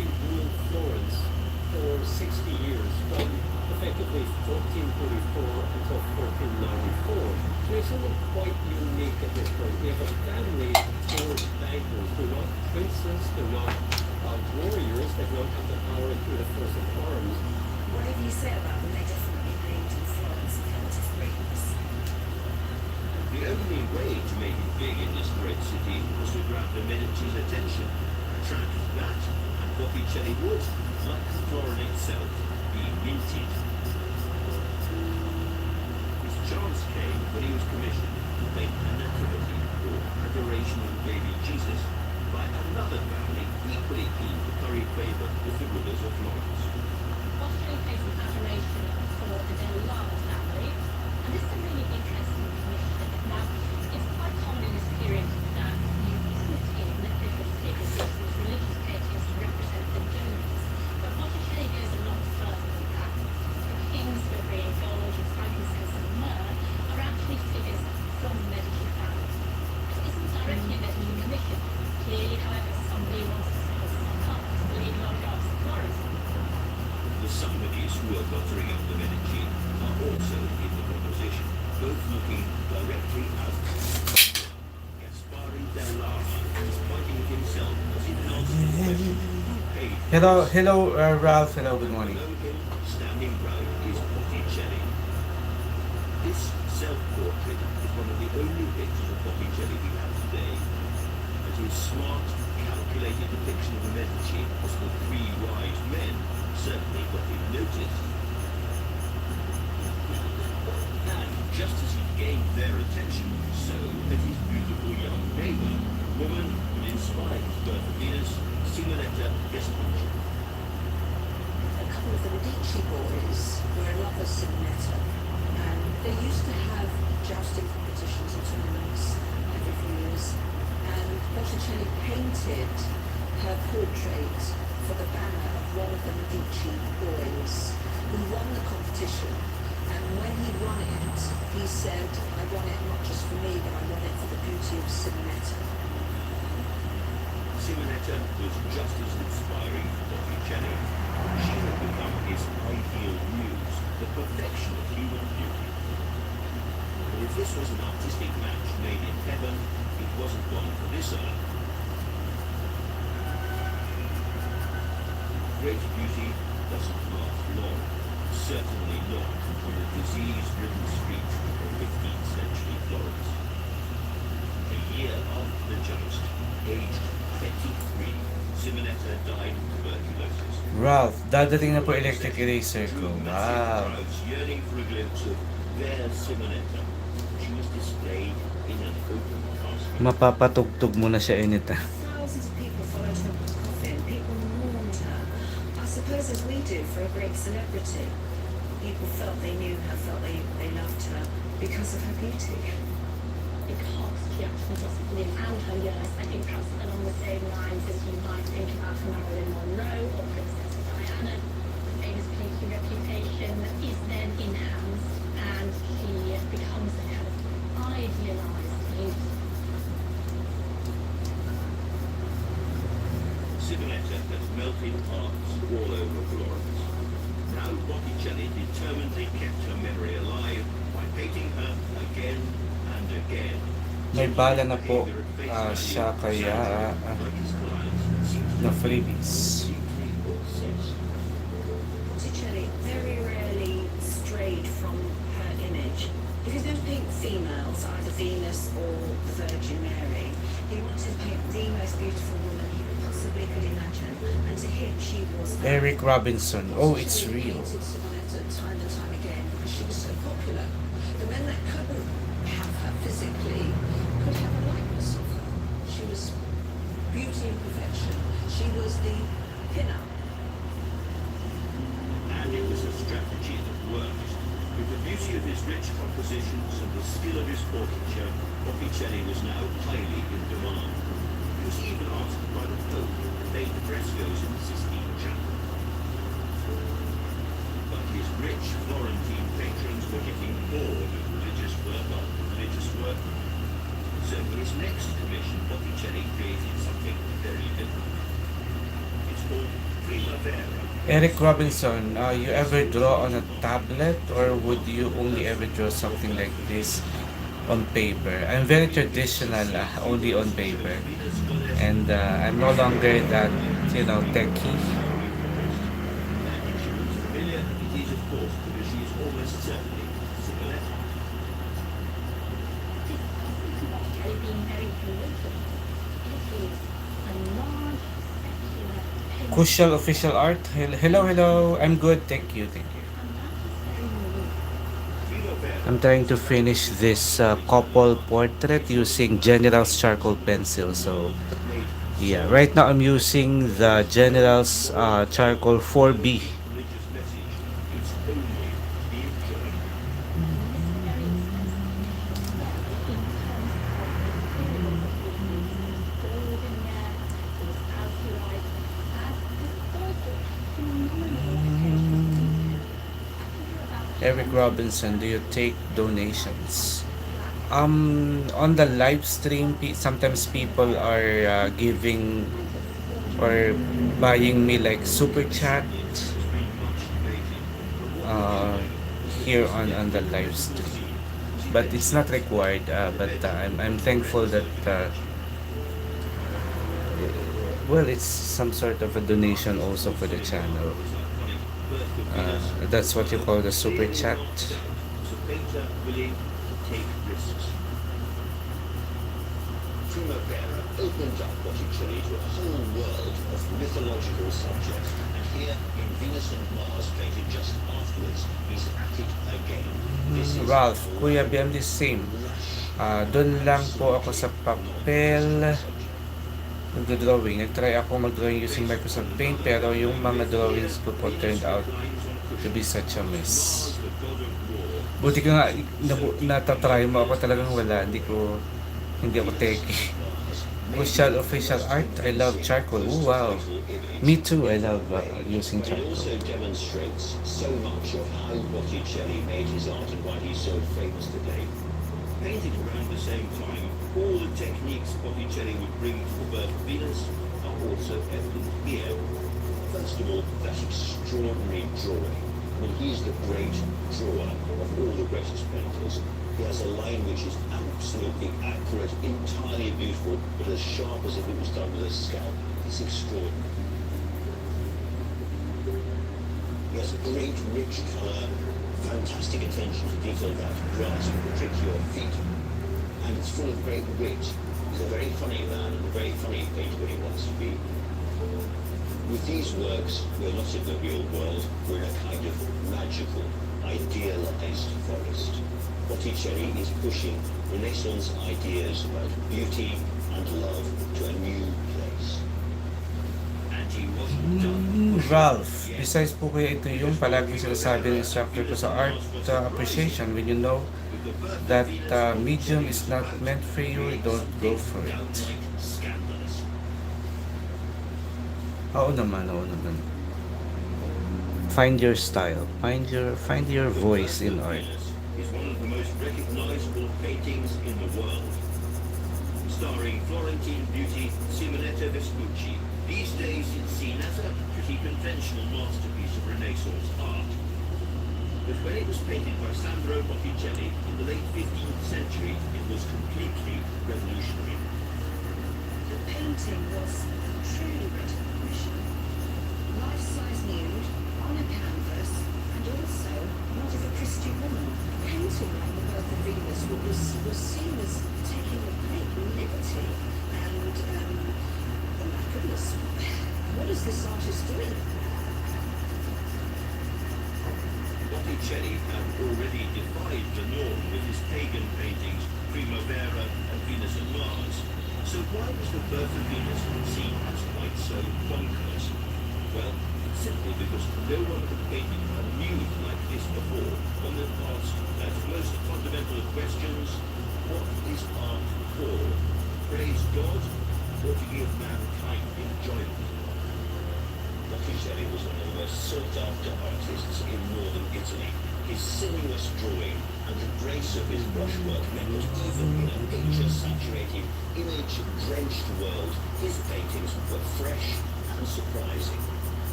Medici ruled Florence for 60 years, from effectively 1444 until 1494. So we have something quite unique at this point. We have a family of bankers. They're not princes, they're not warriors, they don't have the power through the force of arms. Whatever you say about them, they definitely named in Florence and held its greatness. The only way to make it big in this great city was to grab the Medici's attention, attract that, and Botticelli would, like Florence itself, be minted. His chance came when he was commissioned to paint a nativity, or adoration of baby Jesus, by another family equally keen to curry favour with the rulers of Florence. Botticelli pays an adoration for the Dell'Ara family, and this is a really interesting commission. Now, it's quite common in this period that you put in different figures, these religious deities to represent the donors. But Botticelli goes a lot further than that. The kings who are bringing gold and frankincense and myrrh are actually figures from the Medici family. It isn't directly a Medici commission. Clearly, however, somebody wants to set some up to lead large arts of Florence. The somebodies who are buttering up the Medici are also in the proposition, both looking directly at Gaspari Dell'Ara is pointing at himself as he nods to the question who paid for Hello, this. Ralph. Hello, good morning. Below him, standing proud, is Botticelli. This self-portrait is one of the only pictures of Botticelli we have today, and his smart, calculated depiction of the Medici as the three wise men certainly got him noticed. And just as he gained their attention, so did his beautiful young neighbour, woman who inspired his birth of Venus, Simonetta Vespucci. A couple of the Medici boys were in love with Simonetta, and they used to have jousting competitions and tournaments every few years. And Botticelli painted her portrait for the banner of one of the Medici boys who won the competition. And when he won it, he said, I won it not just for me, but I won it for the beauty of Simonetta. Simonetta was just as inspiring to Botticelli. She had become his ideal muse, the perfection of human beauty. But if this was an artistic match made in heaven, it wasn't one for this earth. Great beauty doesn't last long, certainly not on the disease-ridden streets of 15th century Florence. A year after the joust, aged 23, Simonetta died of tuberculosis. Ralph, dadating na po electric eraser ko. Drew massive Wow. crowds yearning for a glimpse of their Simonetta. She was displayed in an open casket. Mapapatugtog mo na siya anytime. Thousands of people followed her coffin. People mourned her. I suppose as we do for a great celebrity. People felt they knew her, felt they loved her because of her beauty. Because she actually doesn't live out her years. I think perhaps along the same lines as you might think about Marilyn Monroe or Princess Diana. The famous beauty reputation is then enhanced and she becomes a kind of idealized beauty. Simonetta has melted hearts all over Florence. Now Botticelli determinedly kept her memory alive by painting her again and again. May bala na po siya kaya na freebies. Botticelli very rarely strayed from her image. If he's going to paint females, either Venus or the Virgin Mary, he wanted to paint the most beautiful woman he possibly could imagine. And to him, she was Eric Robinson. Oh, it's real. Painted Simonetta time and time again because she was so popular. The men that couldn't have her physically could have a likeness of her. She was beauty and perfection. She was the pin-up. And it was a strategy that worked. With the beauty of his rich compositions and the skill of his portraiture, Botticelli was now highly in demand. He was even asked by the Pope to paint the frescoes in the Sistine Chapel. But his rich Florentine patrons were getting bored of religious work after religious work. So for his next commission, Botticelli created something very different. It's called Eric Robinson, you ever draw on a tablet or would you only ever draw something like this on paper? I'm very traditional, only on paper. And I'm no longer that, techie. Familiar, it is of course because she is almost certainly Simonetta. Botticelli being very creative. It is a large secular painting, Crucial official art. Hello, hello. I'm good. Thank you, thank you. and that is very unique. I'm trying to finish this couple portrait using General's charcoal pencil. So, yeah, right now I'm using the General's charcoal 4B. Religious message, it's only the intro. And this is a very expensive commission as well in terms of the materials that were used. Gold in there, it was azurite, as historical phenomenal attention to detail. I can do about Eric 10 Robinson, do you take donations? On the live stream, sometimes people are giving or buying me like super chat uh, here on the live stream. But it's not required. But I'm thankful that well, it's some sort of a donation also for the channel. That's what you call the super chat. So painter willing to take risks. Primavera opened up Botticelli to a whole world of mythological subjects, and here in Venus and Mars, painted just afterwards, he's at it again. This is Ralph, Kuya BMD, same. Doon lang po ako sa papel nagdo-drawing. Nag-try ako mag-drawing using Microsoft Paint pero yung mga drawings ko po turned out to be such a mess. Buti ka nga natatry mo, ako talagang wala. Hindi ako techie. Crucial official art. I love charcoal. Oh wow. Me too. I love using It charcoal. also demonstrates so much of how Botticelli made his art and why he's so famous today. Painted around the same time, all the techniques Botticelli would bring to the birth of Venus are also evident here. First of all, that extraordinary drawing. I mean, he's the great drawer of all the greatest painters. He has a line which is absolutely accurate, entirely beautiful, but as sharp as if it was done with a scalp. It's extraordinary. He has a great, rich colour, fantastic attention to detail about grass and particular feet, and it's full of great wit. He's a very funny man and a very funny painter when he wants to be. With these works, we're not in the real world, we're in a kind of magical, idealized forest. Botticelli is pushing Renaissance ideas about beauty and love to a new place. And he wasn't done. Ralph, besides po kaya ito yung palagi sinasabi ng instructor ko sa art appreciation, when you know that medium is not meant for you, don't go for it. Scandalous. Oo naman, oo naman. Find your style. Find your voice in art. Is one of the most recognizable paintings in the world. Starring Florentine beauty Simonetta Vespucci. These days it's seen as a pretty conventional masterpiece of Renaissance art. But when it was painted by Sandro Botticelli in the late 15th century, it was completely revolutionary. The painting was truly great commission. Life-size nude on a canvas, and also not of a Christian woman. Painting like the birth of Venus was seen as taking a great liberty, and oh my goodness, what is this artist doing? Botticelli had already defied the norm with his pagan paintings, Primavera and Venus and Mars. So why was the birth of Venus seen as quite so bonkers? Well, simply because no one had painted a nude like this before, one that asked that most fundamental of questions: what is art for? Praise God, or to give mankind enjoyment? Botticelli was one of the most sought-after artists in northern Italy. His sinuous drawing and the grace of his brushwork meant that even in a picture-saturated, image-drenched world, his paintings were fresh and surprising.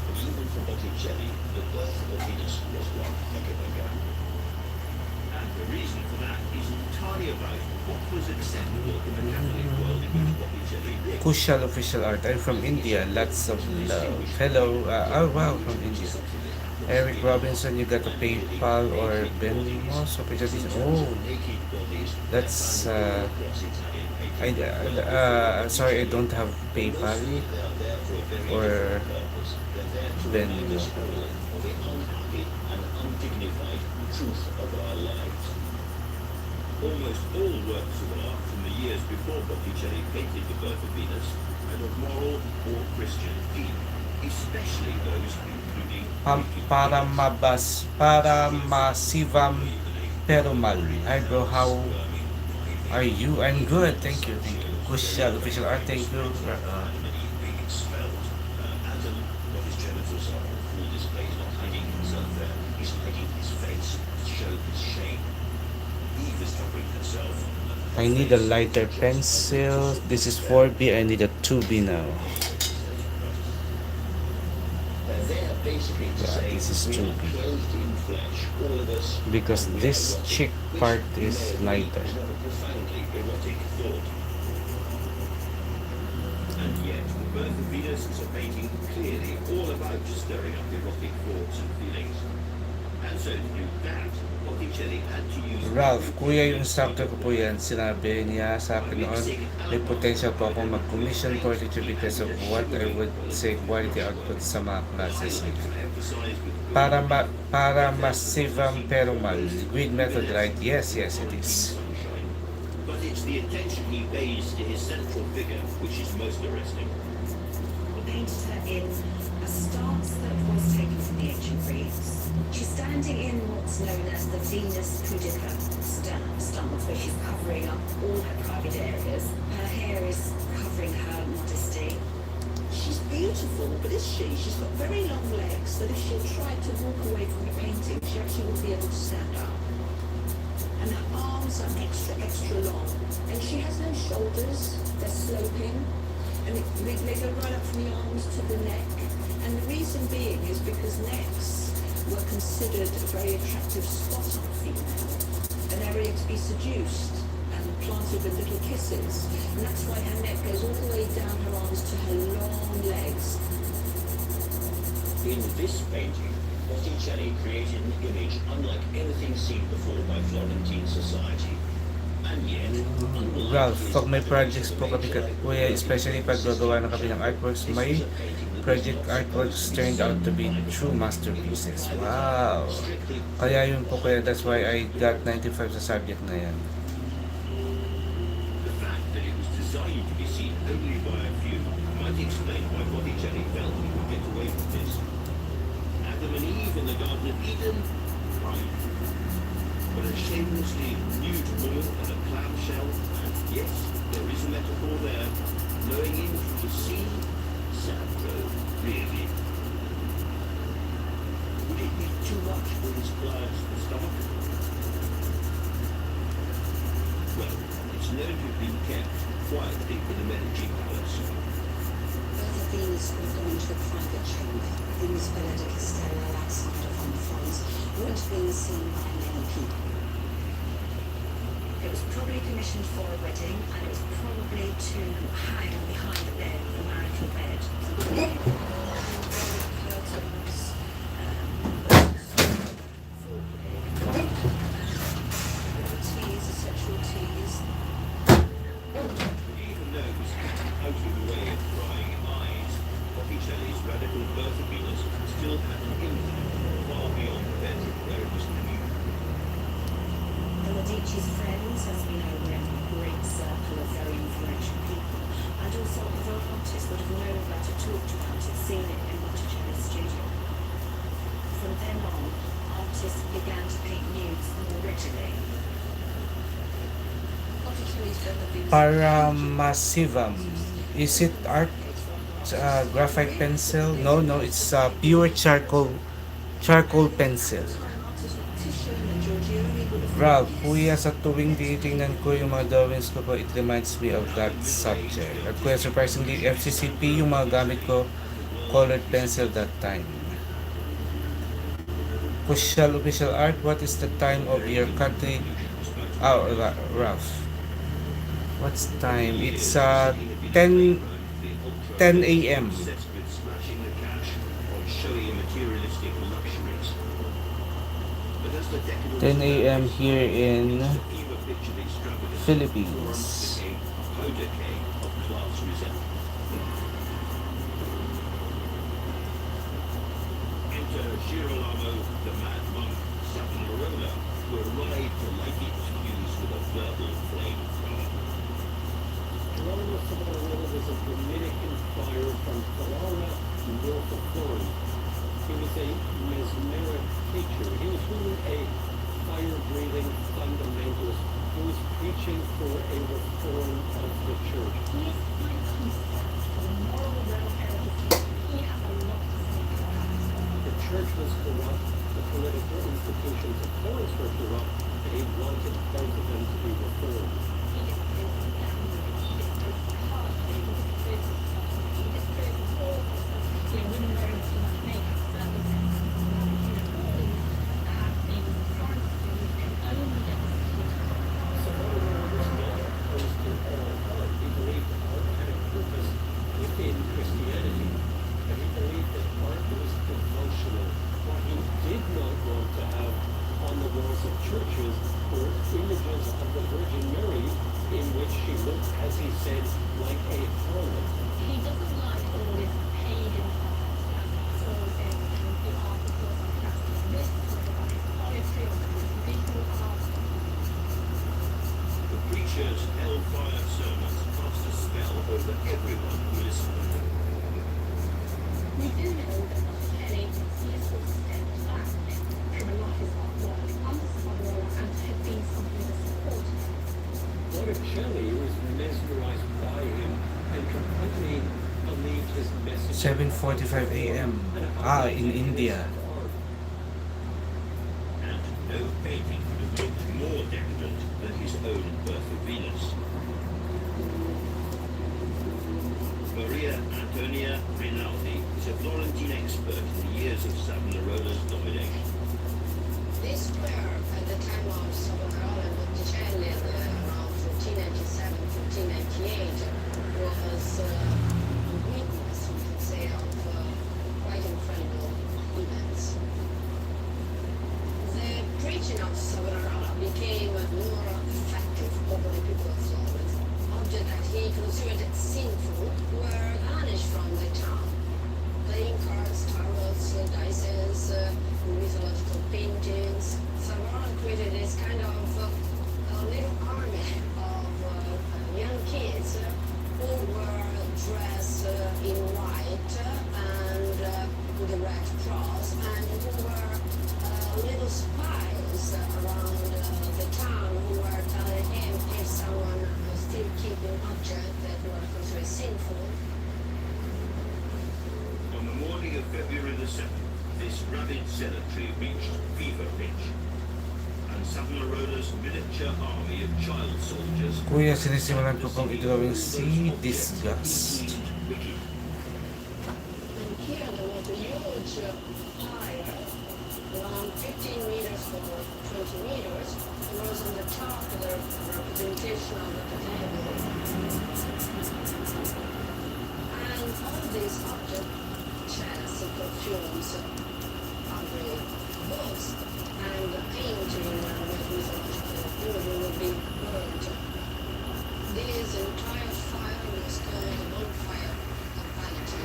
And Even for Botticelli, the birth of Venus was one heck of a go. And the reason for that is entirely about what was acceptable in the Catholic world in which Botticelli lived. Kushal Official Art. I'm from India. Lots of love. Hello. Oh, wow, from India. Eric Robinson, you got a PayPal or Venmo? So, oh, that's, sorry, I don't have PayPal or Venmo. Almost all works of art from the years before Botticelli painted the birth of Venus had a moral or Christian theme, especially those including Para masivam perumal. Hi bro, how are you? I'm good, thank you, thank you. Kushal Official Art, thank you. being expelled. Adam, what his genitals are on full display, not hiding himself there. He's hiding his face to show his shame. Eve is covering herself. I need a lighter pencil. This is 4B, I need a 2B now. They're basically to say This is we are 2B. clothed in flesh, all of us. Because this chick part is lighter. Is not a profoundly erotic thought. And yet, the birth of Venus is a painting clearly all about stirring up erotic thoughts and feelings. And so to do that, Botticelli had to use Ralph, kuya yung instructor ko po yan, sinabi niya sa akin noon, may potential po akong mag-commission portraiture because of what I would say quality output sa mga classes. Para masivam perumal. Grid method, right? Yes, yes, it is. But it's the attention he pays to his central figure which is most arresting. He painted her in a stance that was taken from the ancient Greeks. She's standing in what's known as the Venus pudica stance, where she's covering up all her private areas. Her hair is covering her modesty. She's beautiful, but is she? She's got very long legs that if she tried to walk away from the painting, she actually wouldn't be able to stand up. And her arms are extra long. And she has no shoulders, they're sloping. And they go right up from the arms to the neck. And the reason being is because necks were considered a very attractive spot on a female. An area to be seduced and planted with little kisses. And that's why her neck goes all the way down her arms to her long legs. In this painting, Botticelli created an image unlike anything seen before by Florentine society. And yet, Ralph, pag may projects po kami kuya, especially pag gagawa na kami ng artworks, may project artworks turned out to be true masterpieces. Wow! Kaya yun po kuya, that's why I got 95 sa subject na yan. the fact that it was designed to be seen only by a few might explain why Botticelli felt he could get away with this. Adam and Eve in the Garden of Eden, fine. But a shamelessly nude woman on a clamshell, and yes, there is a metaphor there, blowing in from the sea, Sandro, really? Would it be too much for his client's stomach? Well, it's known to have been kept quietly in the Medici palace. Both of these would have gone into the private chamber in this Villa de Castello outside of Florence. Wouldn't have been seen by many people. It was probably commissioned for a wedding, and it was probably to hang behind the bed, the marital bed. Curtains, teas, a sexual teas. Even those out of the way of prying eyes, Botticelli's radical birth of Venus still had an impact far beyond the bedroom where it was communal. The Medici's friends, as we know, were a great circle of very influential people, and also other artists would have known about it, talked about it, seen it in Botticelli's studio. From then on, artists began to paint nudes more readily. Botticelli's birth of Venus. Para masivam. Is it art? Graphite pencil? No, it's pure charcoal pencil. Ralph, kuya, sa tuwing tinitingnan ko yung mga drawings ko it reminds me of that subject. At kuya, surprisingly, FCCP yung mga gamit ko colored pencil that time. Official art, what is the time of your country? Oh, rough. What's time? It's 10 10 a.m. 10 a.m. here in Philippines. Enter Girolamo, the mad monk, Savonarola, who arrived to light its fuse with a verbal flamethrower. Girolamo Savonarola was a Dominican friar from Ferrara, north of Florence. He was a mesmeric teacher. He was really a fire-breathing fundamentalist who was preaching for a reform of the church. He is quite concept for the moral welfare of his people. He has a lot to say about that. The church was corrupt, the political institutions of Florence were corrupt, and he wanted both of them to be reformed. He disproves gambling, he disproves card play, he disproves sodomy, he disproves all the stuff, women wearing too much makeup, certain sexes, all these things Florence can only get Savonarola was not opposed to all art. He believed art had a purpose within Christianity, and he believed that art was devotional. What he did not want to have on the walls of churches were images of the Virgin Mary in which she looked, as he said, like a harlot. He doesn't like all this pagan stuff that's all in the articles on press. This is about his poetry or his visual art. The preacher's hellfire sermons cast a spell over everyone who listened. We do know that Botticelli used to step back from a lot of his artwork under Savonarola and had been something that supported him. Botticelli was mesmerized by him and completely believed his message. 7:45 a.m. In India. And no painting could have looked more decadent than his own Birth of Venus. Maria Antonia Rinaldi is a Florentine expert in the years of Savonarola's domination. This square at the time of Savonarola and Botticelli around 1497, 1498 was a witness, we can say, of quite incredible events. The preaching of Savonarola became more effective over the people of Florence. Objects that he considered sinful were banished from the town. Playing cards, tarots, dices, mythological paintings. Savonarola created this kind of little army of young kids who were dressed in white and with a red cross, and who were little spies around the town who were telling him if someone still keeping objects that were considered sinful. On the morning of February the 7th, this rabid zealotry reached fever pitch, and Savonarola's miniature army of child soldiers Kuya, sinisimulan ko pong i-drawing si Disgust. wicked. And here there was a huge fire, around 15 meters or 20 meters. It was on the top of the representation of the potato. And all these objects, chests, perfumes, ugly books, and painting with mythological imagery would be burned. This entire fire was called the bonfire of vanity.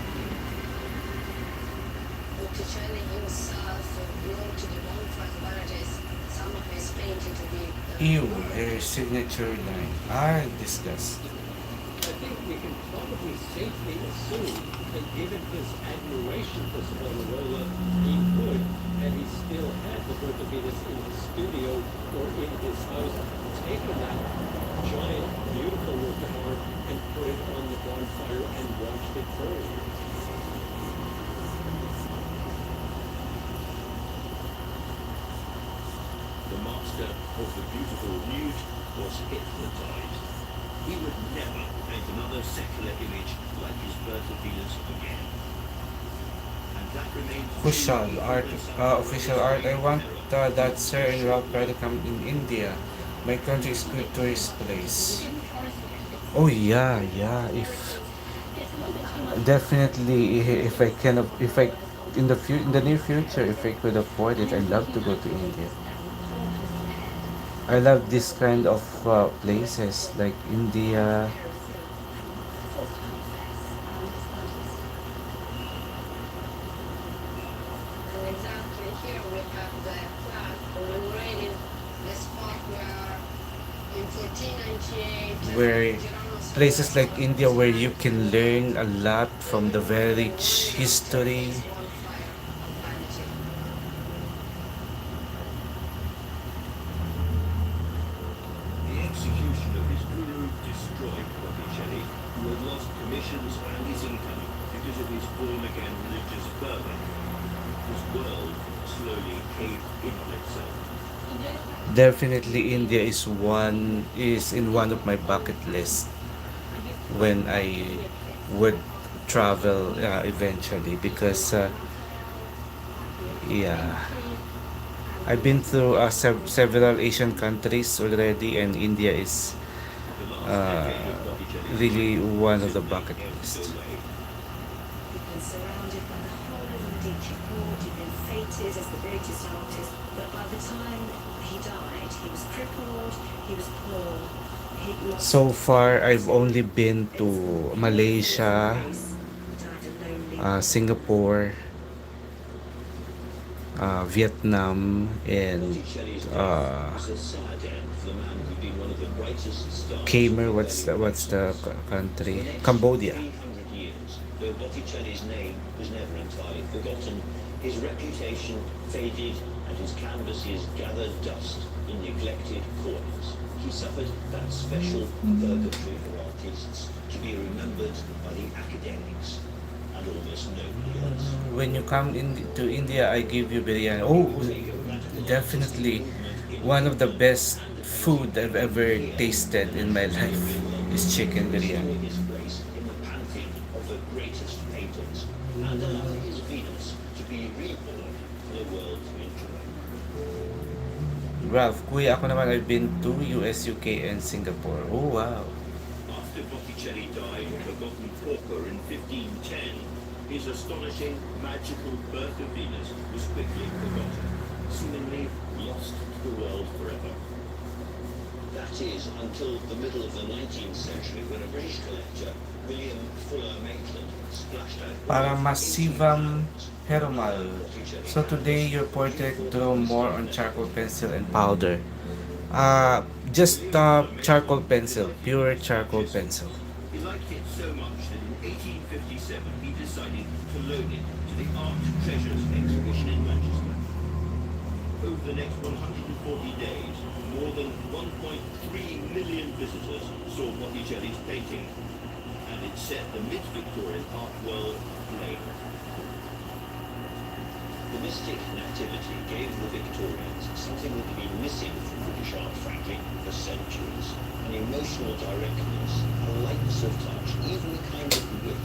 Botticelli himself wrote to the bonfire of vanities some of his painting to be Ew, burned. their signature line. Disgust. I think we can probably safely assume that given his admiration for Savonarola, he would, and he still had the Birth of Venus in his studio or in his house, taken that giant, beautiful work of art and put it on the bonfire and watched it burn. The master of the beautiful nude was hypnotized. He would never paint another secular image like his Birth of Venus again. That remains Official art, official art. I want that Sir and Ralph to come in India. My country is good tourist place. Oh yeah, yeah. If definitely, if I can, if I in the near future, if I could afford it, I'd love to go to India. I love this kind of places like India. And exactly here we have the plaque commemorating the spot where in 1498 Where Girano's places like father India was where you knighted. can learn a lot from the very The rich monument to history. his bonfire of vanity. the execution of his guru destroyed Botticelli, who had lost commissions and his income because of his born-again religious fervour. His world slowly caved in on itself. Definitely India is in one of my bucket list when I would travel eventually because yeah, I've been through several Asian countries already, and India is The last uh, decade of Botticelli's really life one of the simply bucket ebbed list. away. He'd been surrounded by the whole of the Medici court, he'd been feted as the greatest artist, but by the time he died, he was crippled, he was poor, he'd lost So far, I've only been to Malaysia, he died a lonely Singapore, Vietnam, and Botticelli's death uh, was a sad end for the man who'd been one of the brightest stars Khmer. of the What's early the Renaissance. For country? the next Cambodia. 300 years, though Botticelli's name was never entirely forgotten, his reputation faded and his canvases gathered dust in neglected corners. He suffered that special purgatory for artists to be remembered by the academics and almost nobody else. When you come in to India, I give you biryani. Oh, definitely one of the best food I've ever tasted in my life is chicken biryani. His place in the pantheon of the greatest painters and allowing his Venus to be reborn for the world to enjoy. Ralph, kuya, ako naman, I've been to US, UK, and Singapore. Oh, wow. After Botticelli died a forgotten pauper in 1510, his astonishing, magical birth of Venus was quickly forgotten, seemingly lost to the world forever. That is, until the middle of the 19th century, when a British collector, William Fuller Maitland, splashed out Para almost masivam 18,000 Perumal. So today your portrait draw more on charcoal pencil and powder. Just charcoal pencil, pure charcoal pencil. He liked it so much that in 1857 he decided to loan it to the Art Treasures exhibition in Manchester. Over the next 140 days, more than 1.3 million visitors saw Botticelli's painting, and it set the mid-Victorian art world aflame. The mystic nativity gave the Victorians something that had been missing from British art, frankly, for centuries. An emotional directness, a lightness of touch, even a kind of wit.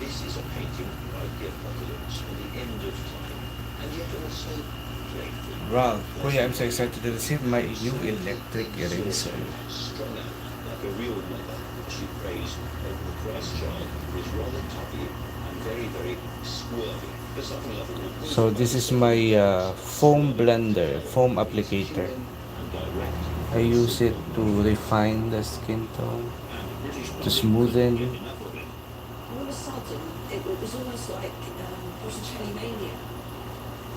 This is a painting about the apocalypse and the end of time, and yet also playful. Ralph, kuya, I'm so excited to receive my new electric eraser. Strung out like a real mother, she prays over the Christ child who is rather tubby and very, very squirmy. There's something lovable. So this is my foam blender, foam applicator. And direct. I use it to refine the skin tone, to smoothen. Enough of it. all of a sudden, it was almost like Botticelli mania.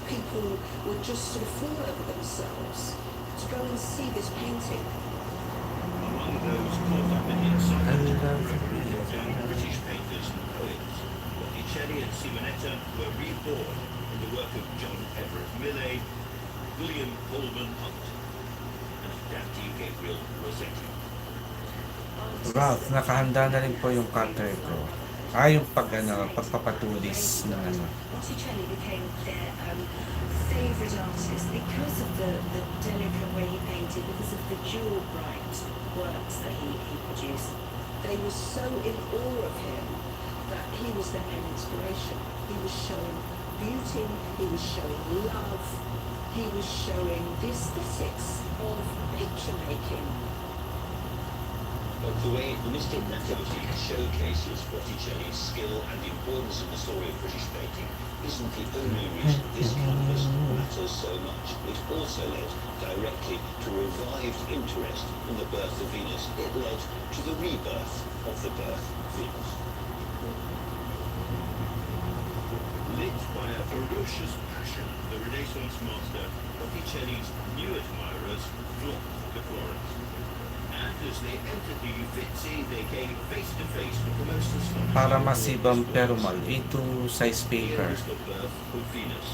People would just sort of fall over themselves to go and see this painting. Among those caught up in the excitement were British painters and poets. Botticelli and Simonetta were reborn in the work of John Everett Millais, William Holman Hunt, and Dante Gabriel Rossetti. Ralph, nakahanda na rin po yung cutter ko. Yung pagpapatulis ng ano. Botticelli became their favourite artist because of the delicate way he painted, because of the jewel bright works that he produced. They were so in awe of him that he was their main inspiration. He was showing beauty, he was showing love, he was showing the aesthetics of picture making. But the way Mystic Nativity showcases Botticelli's skill and the importance of the story of British painting isn't the only reason this canvas matters so much. It also led directly to revived interest in the birth of Venus. It led to the rebirth of the birth of Venus. Lit by a ferocious passion, the Renaissance master Botticelli's new admirers flocked to Florence. And as they entered the Uffizi, they came face to face with the most astonishing. Para masibang perumal, ito size paper. Here is the birth of Venus.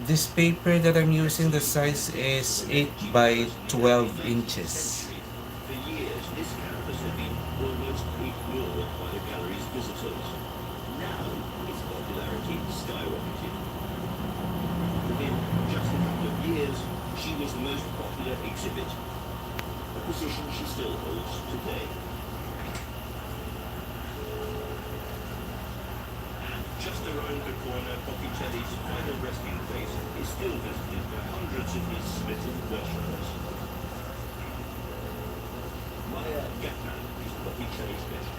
This paper that I'm using, the size is 8 by 12 inches. For years, this canvas had been almost ignored by the gallery's visitors. Now, its popularity skyrocketed. Within just a couple of years, she was the most popular exhibit, a position she still holds today. And just around the corner, Botticelli's final resting place is still visited by hundreds of his smitten worshippers. Maya Gatta is Botticelli's best.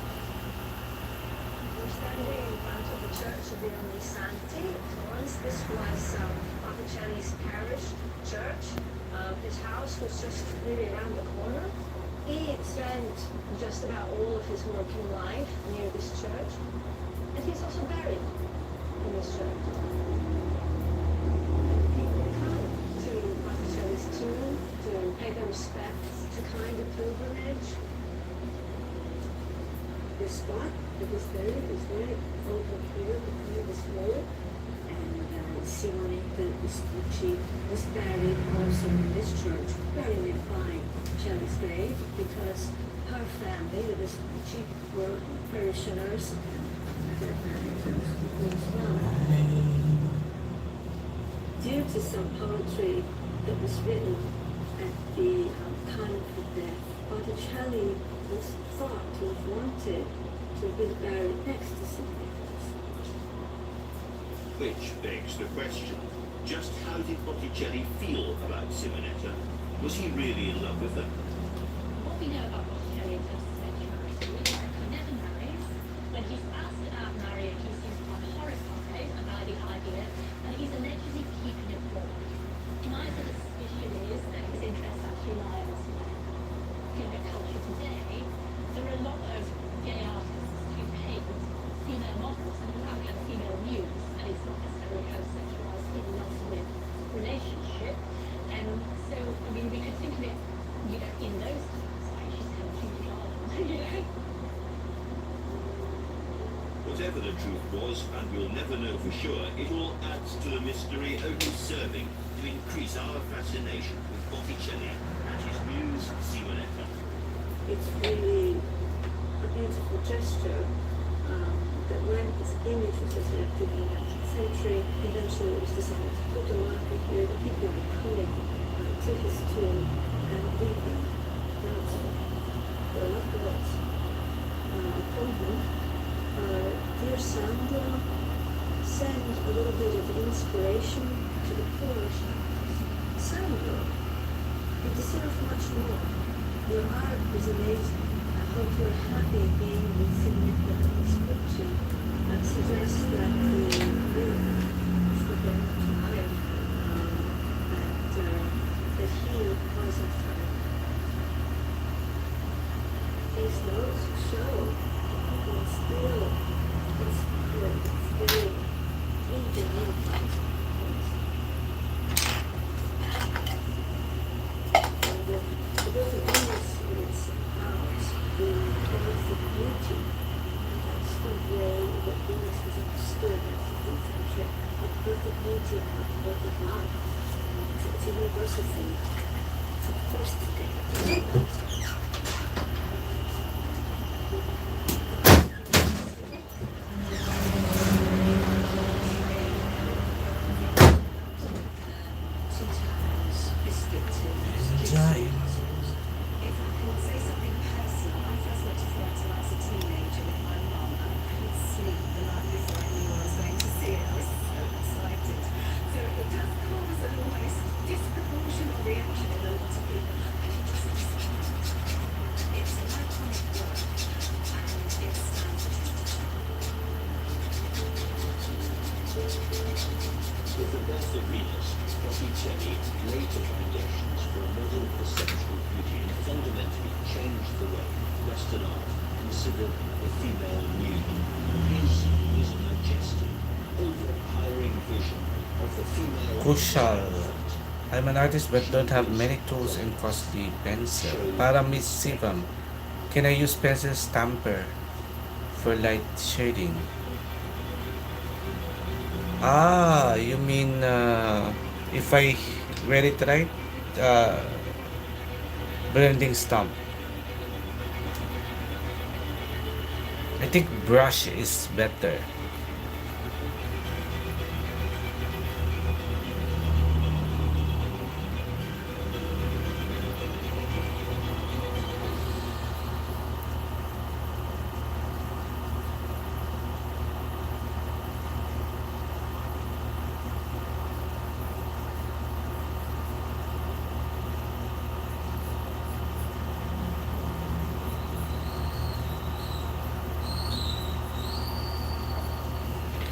We're standing in front of the Church of the Only Sancti in Florence. This was Botticelli's parish church. His house was just really around the corner. He spent just about all of his working life near this church, and he's also buried in this church. People come to Botticelli's tomb to pay their respects, to kind of pilgrimage. This spot that was buried is right over here behind this wall. And Simone Vespucci was buried also in this church, very nearby Botticelli's grave, because her family, the Vespucci, were parishioners and their parents as well. Due to some poetry that was written at the time of her death, Botticelli was thought to have wanted to have been buried next to Simone. Which begs the question, just how did Botticelli feel about Simonetta? Was he really in love with her? What we know about Botticelli in terms of sexuality is that he never marries. When he's asked about marriage, he seems quite horrified about the idea, and he's allegedly keeping it warm. My sort of suspicion is that his interests actually lie elsewhere. In the culture today, there are a lot of gay artists who paint female models and who have female muse, and it's not necessarily homosexualized in love with relationship. And so, I mean, we could think of it, you know, in those terms, like she's kind of cute darling, you know. Whatever the truth was, and we'll never know for sure, it all adds to the mystery, only serving to increase our fascination with Botticelli and his muse, Simonetta. It's really a beautiful gesture that when his image was resurrected in the 19th century, eventually it was decided to put a marker here that people would be coming to his tomb and read them. Now, there are a lot of words from him. Dear Sandra, send a little bit of inspiration to the poor. Sandra, you deserve much more. Your art is amazing. I hope you're happy being with Simonetta Vespucci. That suggests that the room is the best time, that he was a friend. These notes show it's still inspired, still even in the book of Venus is about the earthly beauty. That's the way that Venus is understood as the century, the perfect beauty of the perfect life. It's a universal thing. It's a first thing. With the birth of Venus, Botticelli laid the foundations for a modern perceptual beauty and fundamentally changed the way Western art considered the female nude. His was a majestic, overpowering vision of the female. Crucial. I'm an artist but don't have many tools and costly pencil. Para Miss Sivam, can I use pencil stamper for light shading? Ah, you mean if I read it right, blending stamp. I think brush is better.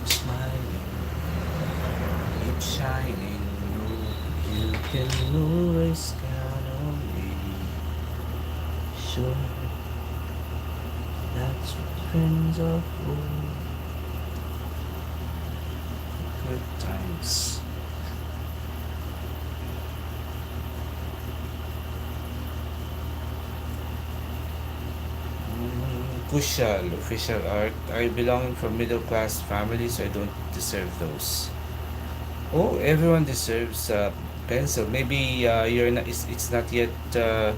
Smiling, keep shining. You can always count on me. Sure, that's what friends are for. Good times. Kushal, official art. I belong from middle class family, so I don't deserve those. Oh, everyone deserves a pencil. Maybe you're not. It's not yet uh,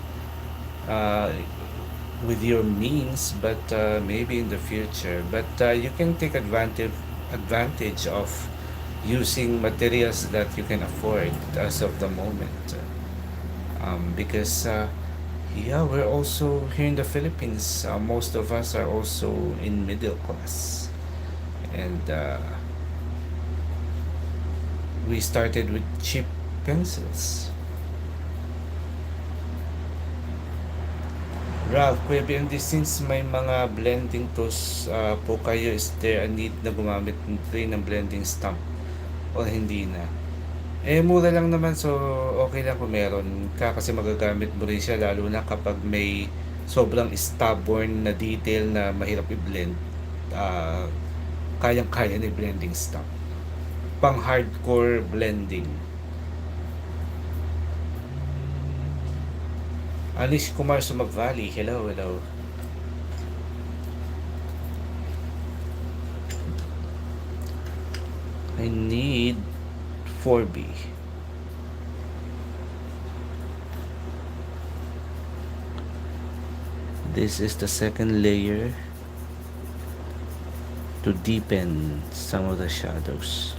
with your means, but maybe in the future. But you can take advantage of using materials that you can afford as of the moment. Because yeah, we're also here in the Philippines. Most of us are also in middle class, and we started with cheap pencils. Ralph, Kuya BMD, since may mga blending tools po kayo, is there a need na gumamit rin ng blending stamp o hindi na? Eh, mura lang naman, so okay lang kung meron ka kasi magagamit mo rin siya lalo na kapag may sobrang stubborn na detail na mahirap i-blend. Kayang-kaya ni blending stamp. Pang hardcore blending. Anish Kumar Sumag Valley, hello, hello. I need 4B. This is the second layer to deepen some of the shadows.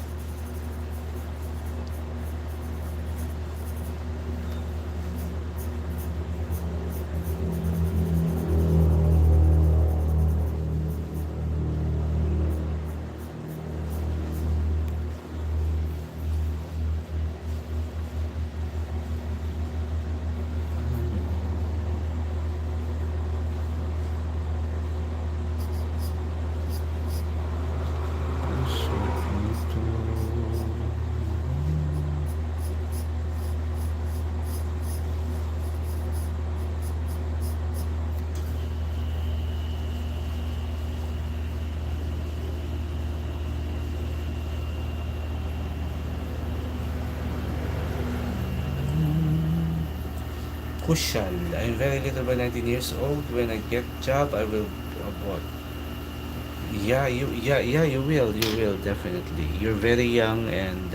Kushal, I'm very little by 19 years old. When I get job, I will what? Yeah, you will definitely. You're very young, and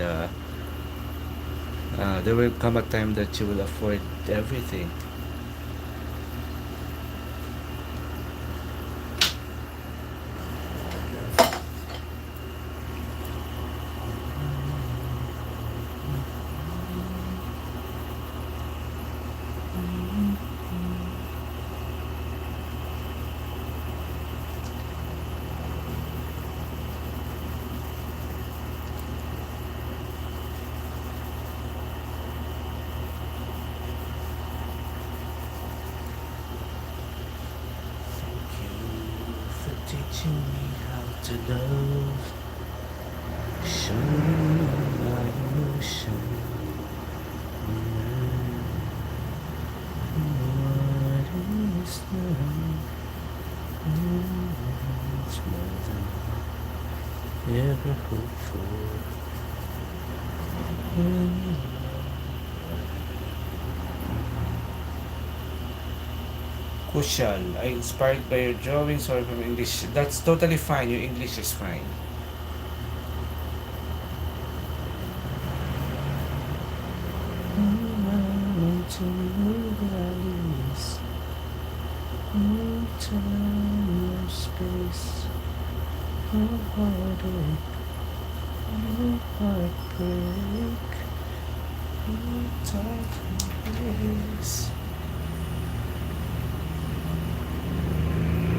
there will come a time that you will afford everything. Teaching me how to love. Show my emotion. What is love? It's more than ever hoped for. Kushal, I inspired by your drawings or from English. That's totally fine. Your English is fine. No time, no space, no heartache, no heartbreak, no time and place.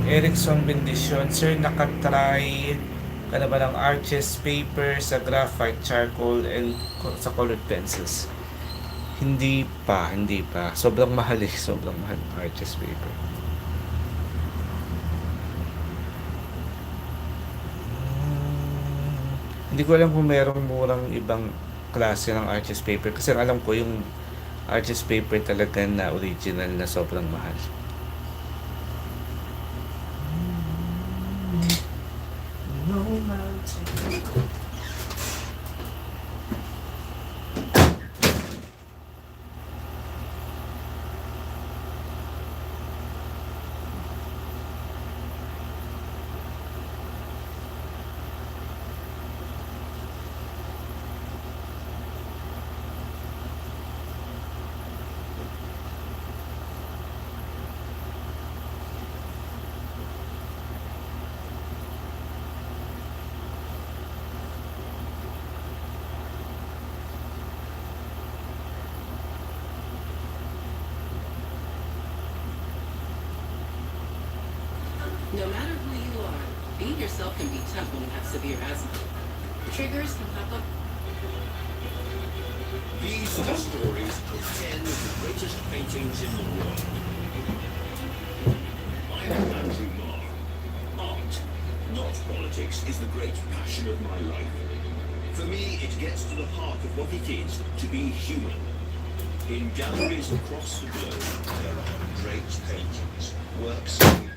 Erickson Bendicion, sir, nakatry ka na ba ng arches paper sa graphite, charcoal, and sa colored pencils? Hindi pa. Sobrang mahal eh. Sobrang mahal ng arches paper. Hindi ko alam kung merong murang ibang klase ng arches paper. Kasi alam ko yung arches paper talaga na original na sobrang mahal. No mountain. No matter who you are, being yourself can be tough when you have severe asthma. Triggers can pop up. These are the stories of 10 of the greatest paintings in the world. I'm Andrew Marr. Art, not politics, is the great passion of my life. For me, it gets to the heart of what it is to be human. In galleries across the globe, there are great paintings, works of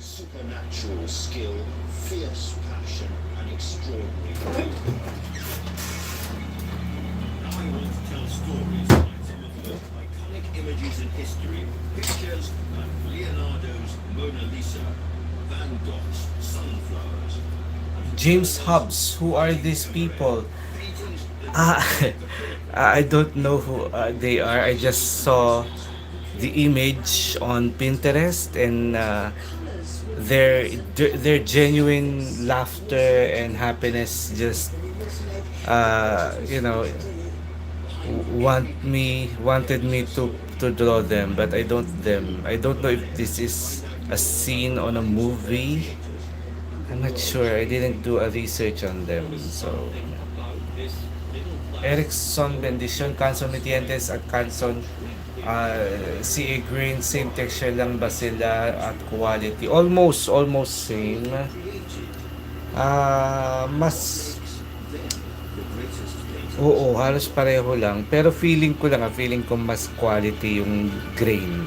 supernatural skill, fierce passion, and extraordinary beauty. I want to tell stories like some of the most iconic images in history, pictures like Leonardo's Mona Lisa, Van Gogh's Sunflowers. James Hobbs, who are these people? I don't know who they are. I just saw the image on Pinterest, and their genuine laughter and happiness just wanted me to draw them, but I don't know if this is a scene on a movie. I'm not sure. I didn't do a research on them. So Erickson Bendición, Canson Mitientes at Canson CA Green, same texture lang ba sila at quality? Almost same. Mas oo, halos pareho lang. Pero feeling ko mas quality yung grain.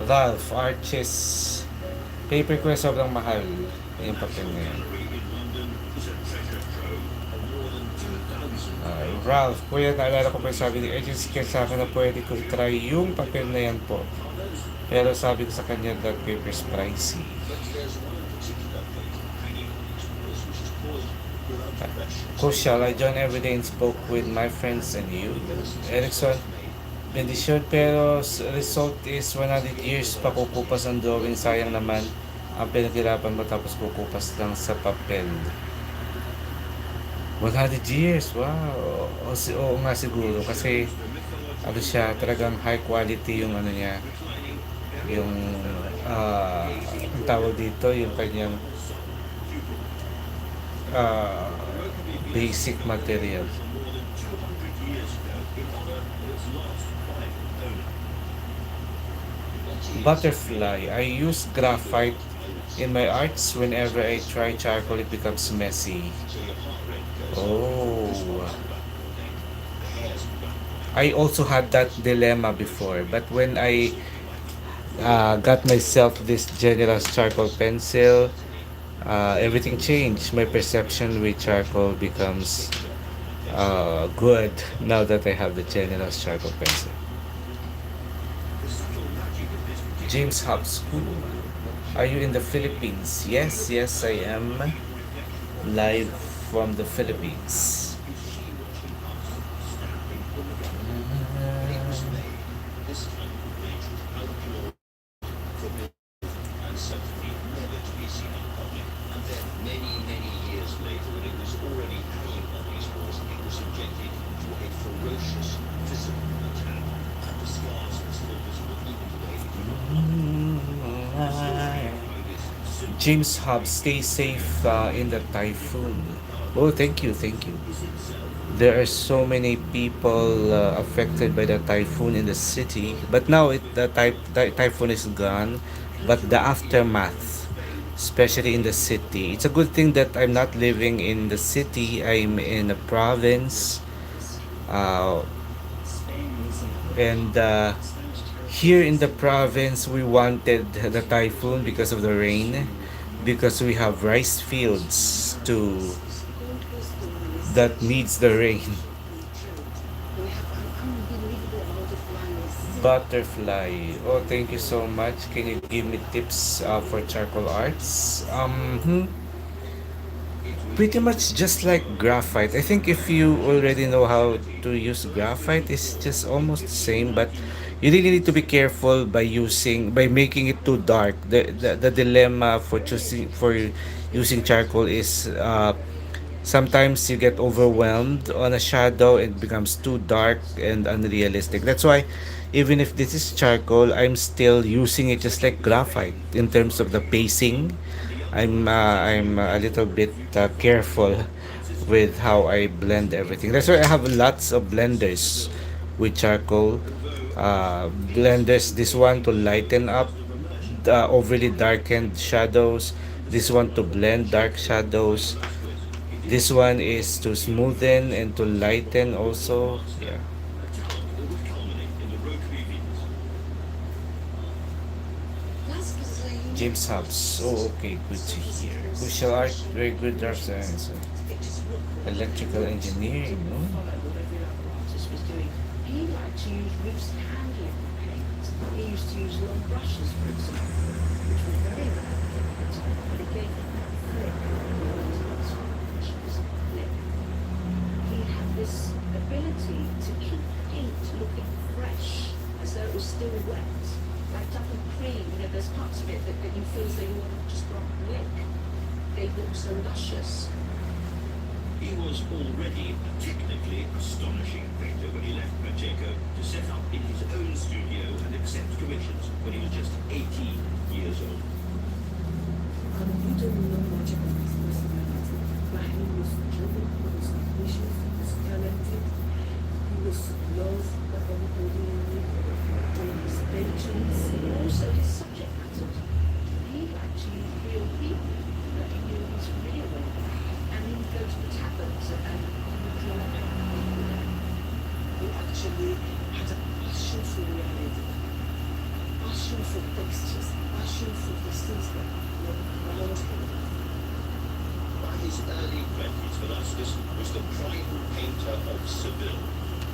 Ralph, Arches paper ko sobrang mahal yung papel na yan. Ralph, kuya, naalala ko pa sabi ni agency kaya sa akin na pwede ko try yung papel na yan po. Pero sabi ko sa kanya that paper is pricey. Kushal, I joined every day and spoke with my friends and you. Erickson, Bendicion, pero result is 100 years pa kukupas ang drawing. Sayang naman ang pinaghirapan mo tapos kukupas lang sa papel. 100 years, wow. Oo nga siguro kasi ano siya, talagang high quality yung ano niya, yung ang tawag dito, yung kanyang basic material. Butterfly. I use graphite in my arts. Whenever I try charcoal, it becomes messy. Oh. I also had that dilemma before, but when I got myself this generous charcoal pencil, everything changed. My perception with charcoal becomes good now that I have the generous charcoal pencil. James Hub School. Are you in the Philippines? Yes, yes, I am live from the Philippines. Many years later, when it was already hanging on these walls, it was subjected to a ferocious physical attack, and the scars are still visible even today. James Hub, stay safe in the typhoon. Oh, thank you, thank you. There are so many people affected by the typhoon in the city, but now the typhoon is gone. But the aftermath, especially in the city, it's a good thing that I'm not living in the city. I'm in a province, uh, and here in the province, we wanted the typhoon because of the rain, because we have rice fields to that needs the rain. We have an unbelievable amount of land. Butterfly. Oh, thank you so much. Can you give me tips for charcoal arts? Pretty much just like graphite. I think if you already know how to use graphite, it's just almost the same, but you really need to be careful by making it too dark. The dilemma for using charcoal is sometimes you get overwhelmed on a shadow, it becomes too dark and unrealistic. That's why even if this is charcoal, I'm still using it just like graphite in terms of the pacing. I'm a little bit careful with how I blend everything. That's why I have lots of blenders with charcoal. Blenders, this one to lighten up the overly darkened shadows, this one to blend dark shadows, this one is to smoothen and to lighten also. Yeah. James Hubs. Oh, okay. Good to hear. Crucial art. Very good art science. Electrical engineering. No? He liked to use loose handling paint. He used to use long brushes, for example, which were very rare. But it gave him that flick. He had this ability to keep paint looking fresh, as though it was still wet. Like double cream, there's parts of it that you feel as though you want to just drop a lick. They look so luscious. He was already a technically astonishing painter when he left Pacheco to set up in his own studio and accept commissions when he was just 18 years old. You don't know much about this personality, but he was driven, he was ambitious, he was talented, he was loved by everybody in it, one of his patrons, and also his subject matter. He actually used real people that he knew was real, and he would go to the taverns and he would draw people. He actually had a passion for reality, passion for textures, passion for the things that were around him. By his early 20s, Velasquez was the prime painter of Seville.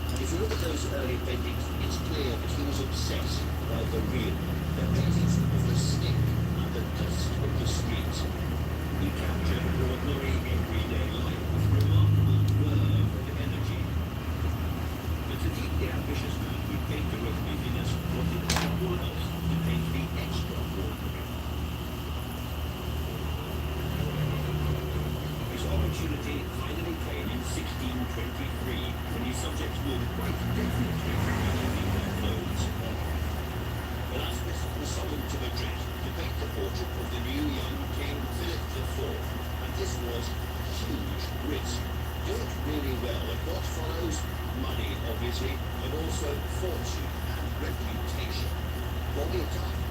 And if you look at those early paintings, it's clear that he was obsessed by the real. The paintings of the stink and the dust of the streets. He captured ordinary everyday life with remarkable verve and energy. But the deeply ambitious man who painted the Roman Venus wanted everyone else to paint the extraordinary. His opportunity finally came in 1623, when his subjects would quite definitely be their clothes. Velasquez was summoned to Madrid to paint the portrait of the new young King Philip IV, and this was a huge risk. Do it really well, and what follows? Money, obviously, but also fortune and reputation. What we have done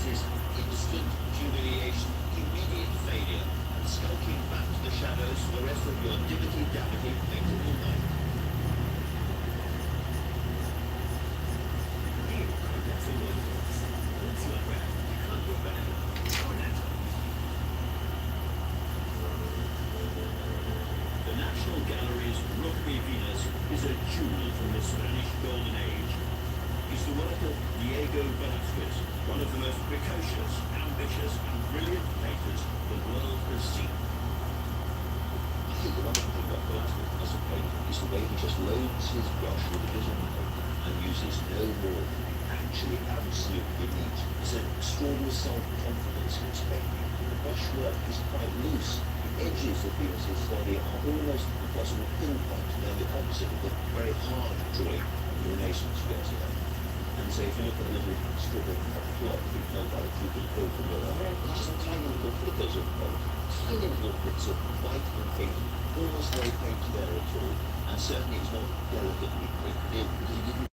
is instant humiliation, immediate failure, and skulking back to the shadows for the rest of your dibbity-dabbity paintable life. Here, that's a word. Once you are back, you can't go back. The National Gallery's Rugby Venus is a jewel from the Spanish Golden Age. It's the work of Diego Velázquez, one of the most precocious, ambitious and brilliant painters the world has seen. I think the wonderful thing about Velázquez as a painter is the way he just loads his brush with a bit of paper and uses no more. Actually, absolutely neat. There's an extraordinary self-confidence in his painting. The brushwork is quite loose. The edges of Venus's body are almost a possible pinpoint. They're the opposite of the very hard drawing the Renaissance goes in. And so if you look at a little strip of cloth, you can by a few people from it's just tiny little flickers of tiny little bits of white and pink, almost no paint there at all, and certainly it's not delicately painted in, because he didn't.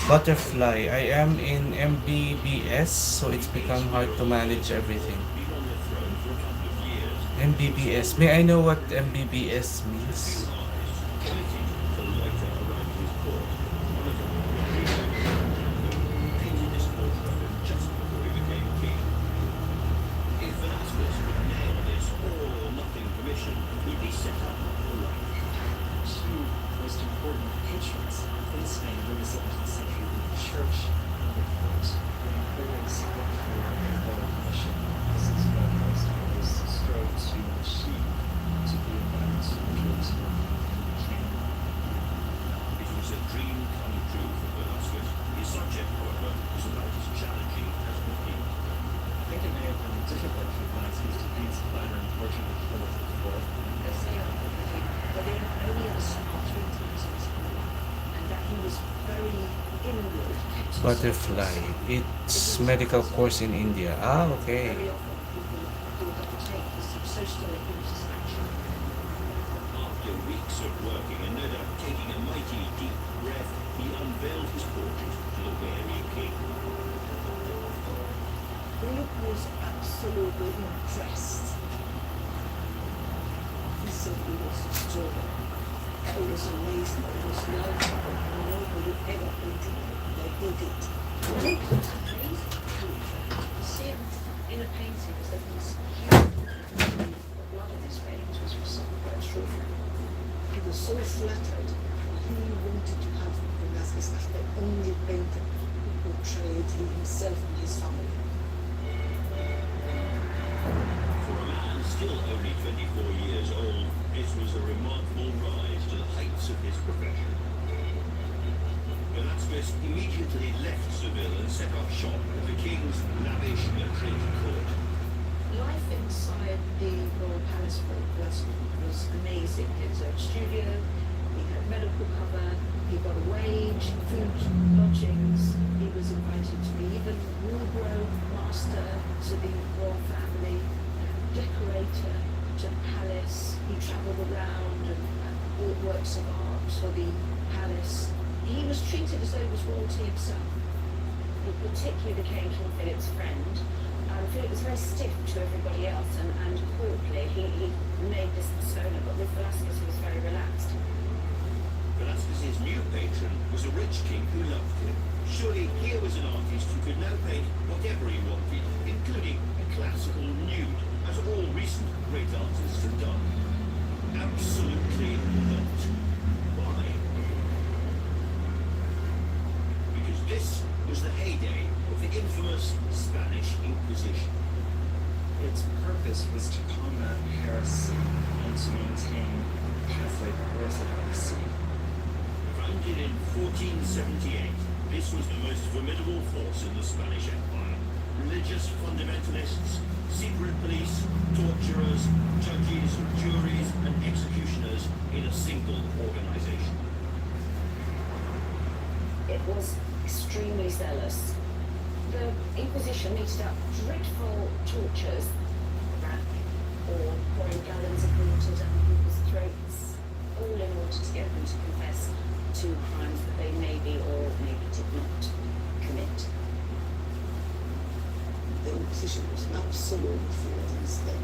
Butterfly. I am in MBBS, so it's become hard to manage everything. MBBS. May I know what MBBS means? Butterfly. It's medical course in India. Ah, okay. After weeks of working and no doubt taking a mighty deep breath, he unveiled his portrait to the weary king. Philip was absolutely impressed. He said he was extraordinary. It was amazing. It was like nobody ever painted it. They did it. See it in a painting is that this huge, a lot of these paintings was received by children. He was so flattered. He wanted to have Velázquez as the only painter who portrayed himself and his family. For a man still only 24 years old, this was a remarkable rise to the heights of his profession. Velázquez immediately left Seville and set up shop at the king's lavish Madrid court. Life inside the Royal Palace for Velázquez was amazing. His own studio, he had medical cover, he got a wage, food, lodgings. He was invited to be even wardrobe master to the royal family, decorator to the palace. He travelled around and bought works of art for the palace. He was treated as though he was royalty himself. He particularly became King Philip's friend. Philip was very stiff to everybody else and courtly. He made this persona, but with Velázquez he was very relaxed. Velázquez's new patron was a rich king who loved him. Surely here was an artist who could now paint whatever he wanted, including a classical nude, as all recent great artists have done. Absolutely not. Why? Because this was the heyday of the infamous Spanish Inquisition. Its purpose was to combat heresy 1478. This was the most formidable force in the Spanish Empire. Religious fundamentalists, secret police, torturers, judges, juries, and executioners in a single organization. It was extremely zealous. The Inquisition meted out dreadful tortures, rack or pouring gallons of water down people's throats, all in order to get them to confess to crimes that they maybe or maybe did not commit. The Inquisition was absolutely fearless then.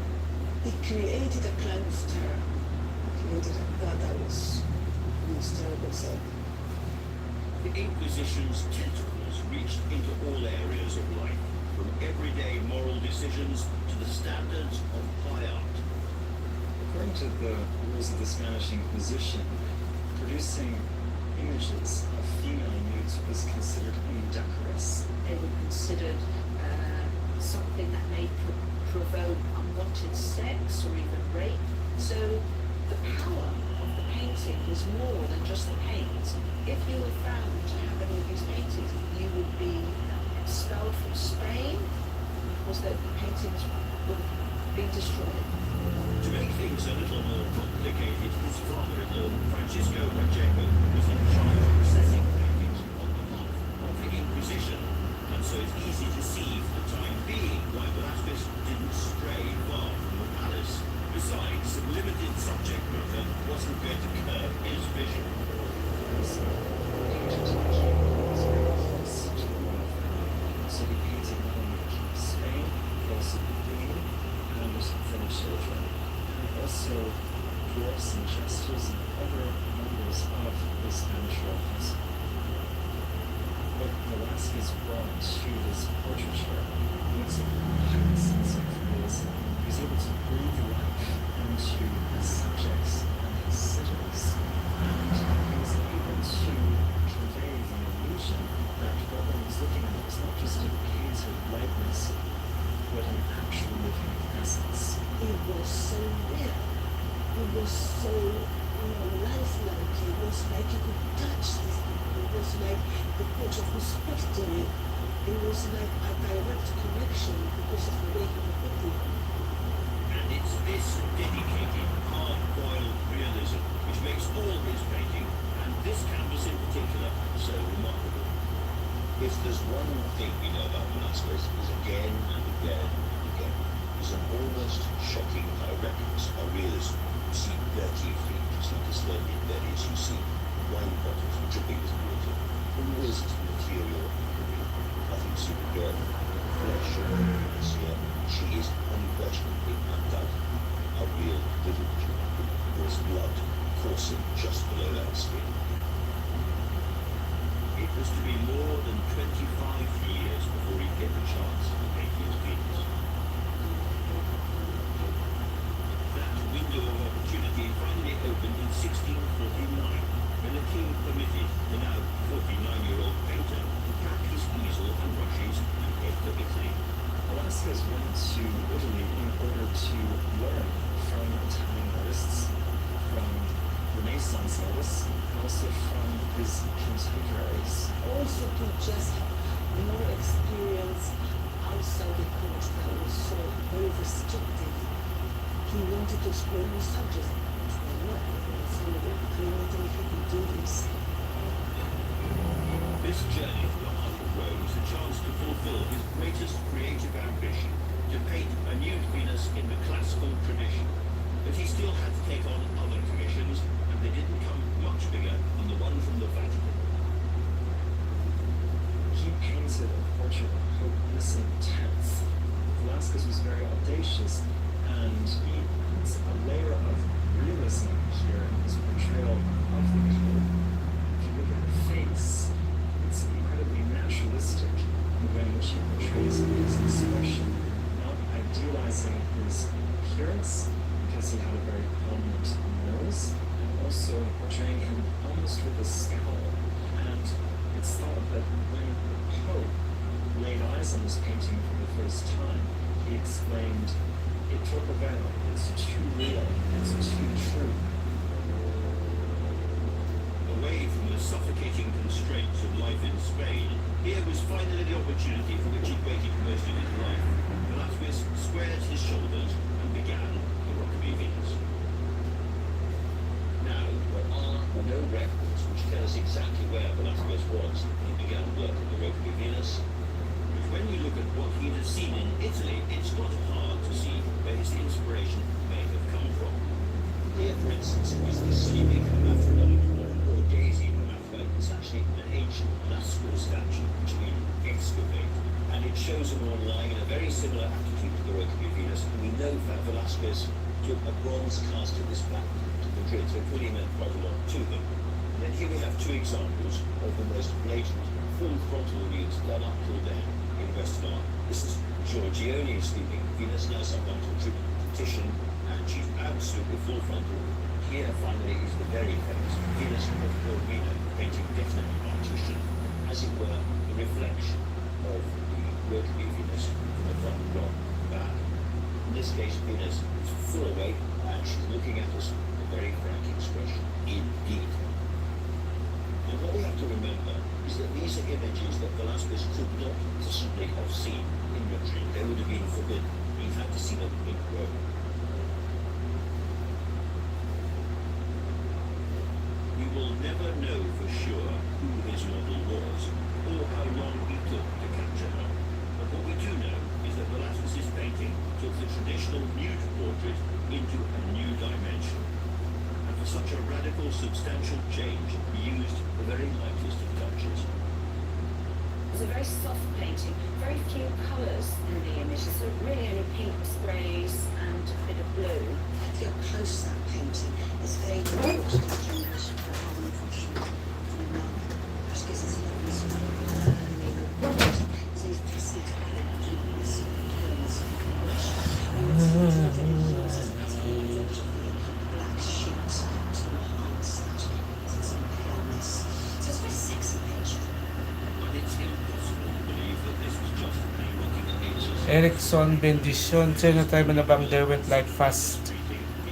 It created a climate of terror. It created that was the most terrible thing. The Inquisition's tentacles reached into all areas of life, from everyday moral decisions to the standards of high art. According to the rules of the Spanish Inquisition, producing images of female nudes was considered indecorous. They were considered something that may provoke unwanted sex or even rape. So the power of the painting was more than just the paint. If you were found to have any of these paintings, you would be expelled from Spain because the paintings would be destroyed. To make things a little more complicated, his father-in-law, Francisco Pacheco, was in charge of processing paintings on behalf of the Inquisition, and so it's easy to see for the time being why Velázquez didn't stray far from the palace. Besides, limited subject matter wasn't going to curb his vision. So he painted not only the King of Spain, but also the Queen and for the children, and also dwarfs and jesters and other members of the Spanish royal household. What Velázquez brought to this portraiture was a heightened sense of realism. He was able to breathe life into his subjects and his sitters, and he was able to convey the illusion that what one was looking at was not just a haze of lightness, but an actual living essence. It was so real. It was so lifelike. It was like you could touch these people. It was like the culture of perspective. It was like a direct connection because of the way he depicted it. And it's this dedicated, hard-boiled realism which makes all his painting, and this canvas in particular, so remarkable. If there's one thing we know about Velázquez, is again and again and again, is an almost shocking directness, a realism. You see dirty feet, just like a splendid berries, you see wine bottles dripping with water. Always is material and real. Nothing superb, flesh or this here. She is unquestionably, undoubtedly, a real living human being. There's blood coursing just below that skin. It was to be more than 25 years before he'd get the chance to paint his Venus. That window of opportunity finally opened in 1649, when the king permitted the now 49-year-old painter to pack his easel and brushes and head for Italy. Velázquez went to Italy in order to learn from Italian artists, from Renaissance artists, and also from his contemporaries. Also to just have more experience outside the court that was so very restrictive. He wanted to explore new subjects. Why not? So he wanted he could do this. This journey to the heart of Rome was a chance to fulfill his greatest creative ambition, to paint a nude Venus in the classical tradition. But he still had to take on other commissions, and they didn't come much bigger than the one from the Vatican. He painted a portrait of Pope Innocent X. Velázquez was very audacious, and he puts a layer of realism here in his portrayal of the Pope. If you look at the face, it's incredibly naturalistic in the way in which he portrays his expression, not idealizing his appearance because he had a very prominent nose, and also portraying him almost with a scowl. And it's thought that when the Pope laid eyes on this painting for the first time, he exclaimed, "È troppo bello, it's too real, it's too true." Away from the suffocating Spain, here was finally the opportunity for which he'd waited most of his life. Velázquez squared his shoulders and began the Rokeby Venus. Now, there are no records which tell us exactly where Velázquez was when he began work on the Rokeby Venus. But when you look at what he'd have seen in Italy, it's not hard to see where his inspiration may have come from. Here, for instance, is the sleeping hermaphrodite, or daisy hermaphrodite. It's actually an ancient Lascaux statue which we excavate, and it shows a woman lying in a very similar attitude to the Rokeby Venus. And we know that Velázquez took a bronze cast of this back to Madrid, so it really meant quite a lot to them. And then here we have two examples of the most blatant full frontal nudes done up till then in Western art. This is Giorgione's sleeping Venus, now someone to attribute to Titian, and she's absolutely full frontal. Here, finally, is the very famous Venus of Urbino, painting definitely by Titian, as it were, the reflection of the Rokeby Venus from the front rock back. In this case, Venus is full awake, and she's looking at us with a very frank expression, indeed. And what we have to remember is that these are images that Velázquez could not possibly have seen in Madrid. They would have been forbidden. He had to see them in Rome. We will never know for sure who his model was, or how long he took to capture her. But what we do know is that Velázquez's painting took the traditional nude portrait into a new dimension. And for such a radical, substantial change, he used the very lightest of touches. It's a very soft painting, very few colours in the image. It's really only pink sprays and a bit of blue. If you're close to that painting, it's very difficult to distinguish the harmony from Velázquez is lovely sort of so he's pressing to add these tones, which I would say uses black sheet to enhance that some paleness. So it's a very sexy picture. But it's impossible to believe that this was just a rocking angel. Erickson Bendition, sino tayo mo na bang Derwent Light Fast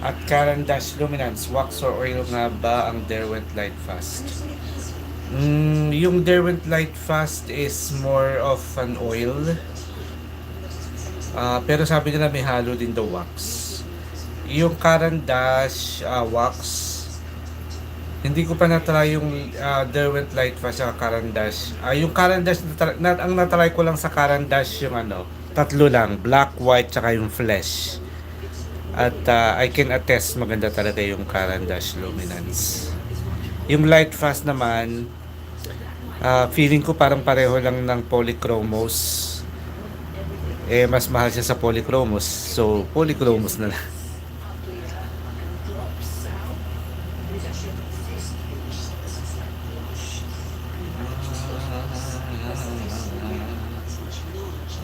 at Caran d'Ache Luminance? Wax or oil nga ba ang Derwent Light Fast? Yung Derwent Light Fast is more of an oil. Pero sabi nila may halo din the wax. Yung Caran d'Ache wax, hindi ko pa natry yung Derwent Light Fast at Caran d'Ache. Yung Caran d'Ache, ang natry ko lang sa Caran d'Ache yung tatlo lang, black, white, tsaka yung flesh. At I can attest, maganda talaga yung Caran d'Ache Luminance. Yung Light Fast naman, feeling ko parang pareho lang ng Polychromos. Mas mahal siya sa Polychromos. So, Polychromos na lang.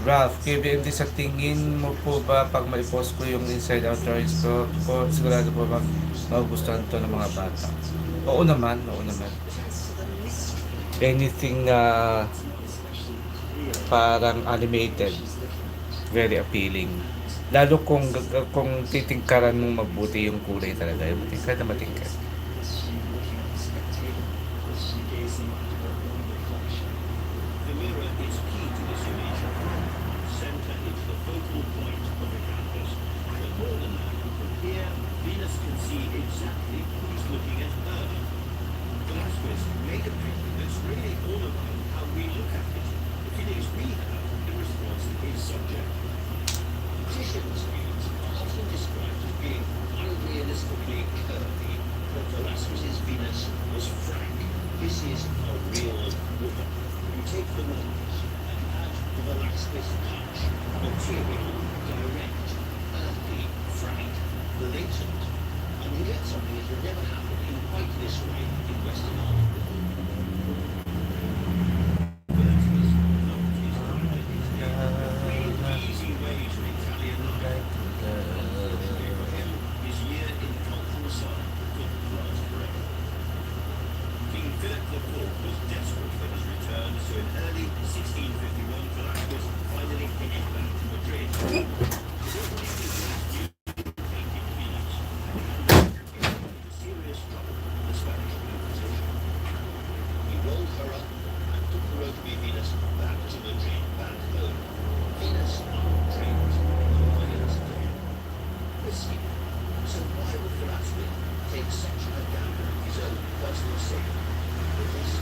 Ralph, KBMD, sa tingin mo po ba pag mai-post ko yung inside out drawings ko, sigurado po ba magugustuhan to ng mga bata? Oo naman, oo naman. Anything parang animated, very appealing. Lalo kung titingkaran mong mabuti yung kulay talaga, yung matingkad na matingkad. The mirror is key to this image. Center is the focal point of the canvas. But more than that, from here, Venus can see exactly who's looking at her. Velázquez made a painting that's really all about how we look at it, the feelings we have in response to his subject. Titian's views are often described as being unrealistically curvy, but Velázquez's Venus was frank. This is a real woman. You take the lines and add the Velázquez touch, material, direct, earthy, frank, blatant, and you get something that would never happen in quite this way in Western art. Velázquez loved his identity. Real easy way to Italian life. For him, his year in cultural side took class forever. King Philip IV was desperate for his return, so in early 1651, Velázquez finally headed back to Madrid. Serious trouble with the Spanish Inquisition. in such a gamble with his own personal safety with this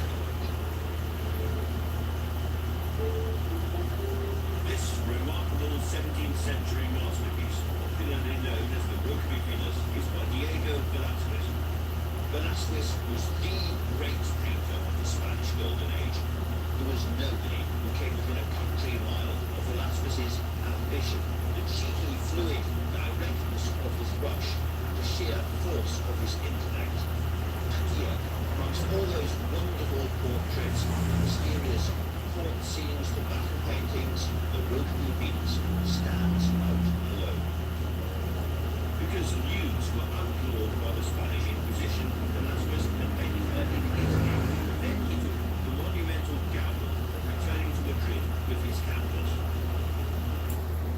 This remarkable 17th century masterpiece, popularly known as the Book of Venus, is by Diego Velázquez. Velázquez was the great painter of the Spanish Golden Age. There was nobody who came within a country mile of Velázquez's ambition, the cheeky, fluid directness of his brush, the sheer force of his intellect. And here, amongst all those wonderful portraits, the mysterious court scenes, the battle paintings, the Book of Venus stands out alone. Because nudes were outlawed by the Spanish Inquisition, Velázquez had painted her in Italy. Then he took the monumental gamble of returning to Madrid with his canvas.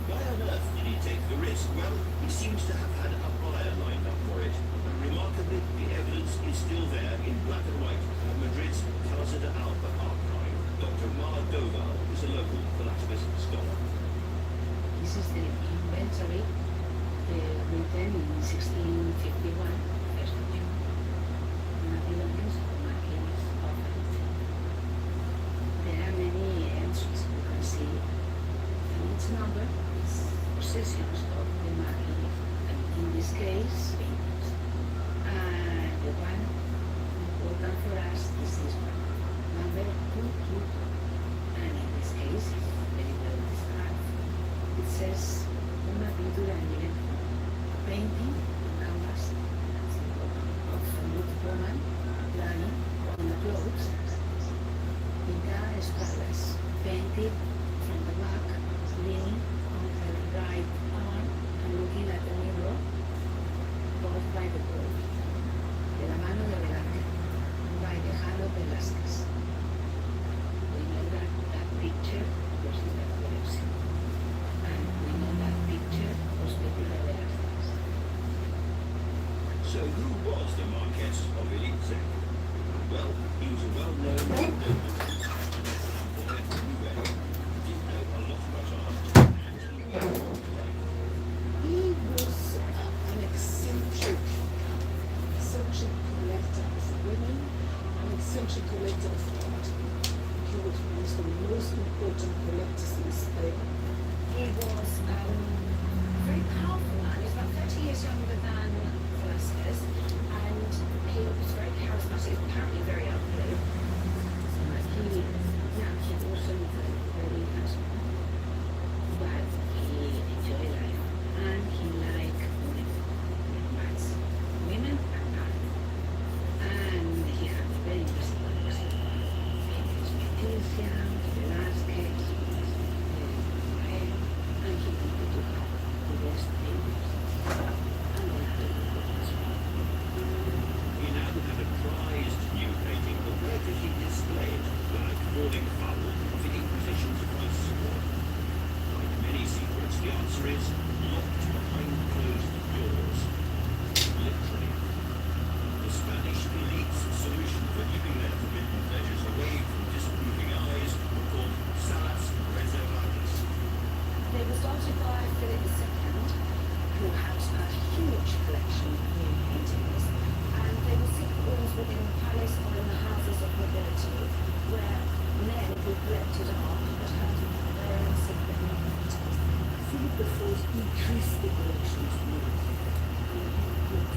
Why on earth did he take the risk? Well, he seems to have had a buyer lined up for it. Remarkably, the evidence is still there in black and white at Madrid's Casa de Alba archive. Dr. Mar Doval is a local Velázquez scholar. This is the inventory written in 1651, 1st of June. Belongings of Marquis of it. There are many entries you can see, and each number is possessions of the Marquis, and in this case, paintings. The one important for us is this one, number 222, and in this case, it's very well described. It says, una pintura en lienzo, painting on canvas, of a nude woman lying on the clothes, pintada a espaldas, painted from the back, leaning on her right arm and looking at the mirror, both by the board, de la mano de Velázquez, by the hand of Velázquez. We know that picture was in the collection, and we know that picture was taken by Velázquez. So who was the Marquess of Elite? Well, he was a well-known nobleman from everywhere. He didn't know a lot about art, and he knew He was an eccentric collector of women, an eccentric collector of art. He was one of the most important collectors in Spain. He was very powerful man. He was about 30 years younger than Velázquez, and he was very charismatic, apparently very ugly. He wasn't very handsome, but he enjoyed life, and he liked women, women and art. And he had very impressive works. Patricia, Velázquez, and he wanted to have the best painters. And they had a good as well. he now had a prized new painting, but where did he display it? Like falling foul of the Inquisition's vice lord? Like many secrets, the answer is locked behind closed doors. Literally. The Spanish elite's solution for keeping their forbidden pleasures away from disapproving eyes were called salas reservadas. They were started by Philip II, who had a huge collection of new paintings, and they were secret rooms within the palace or in the houses of nobility, where men who collected art but had their own secret new paintings. Philip I increased the collection of women. He put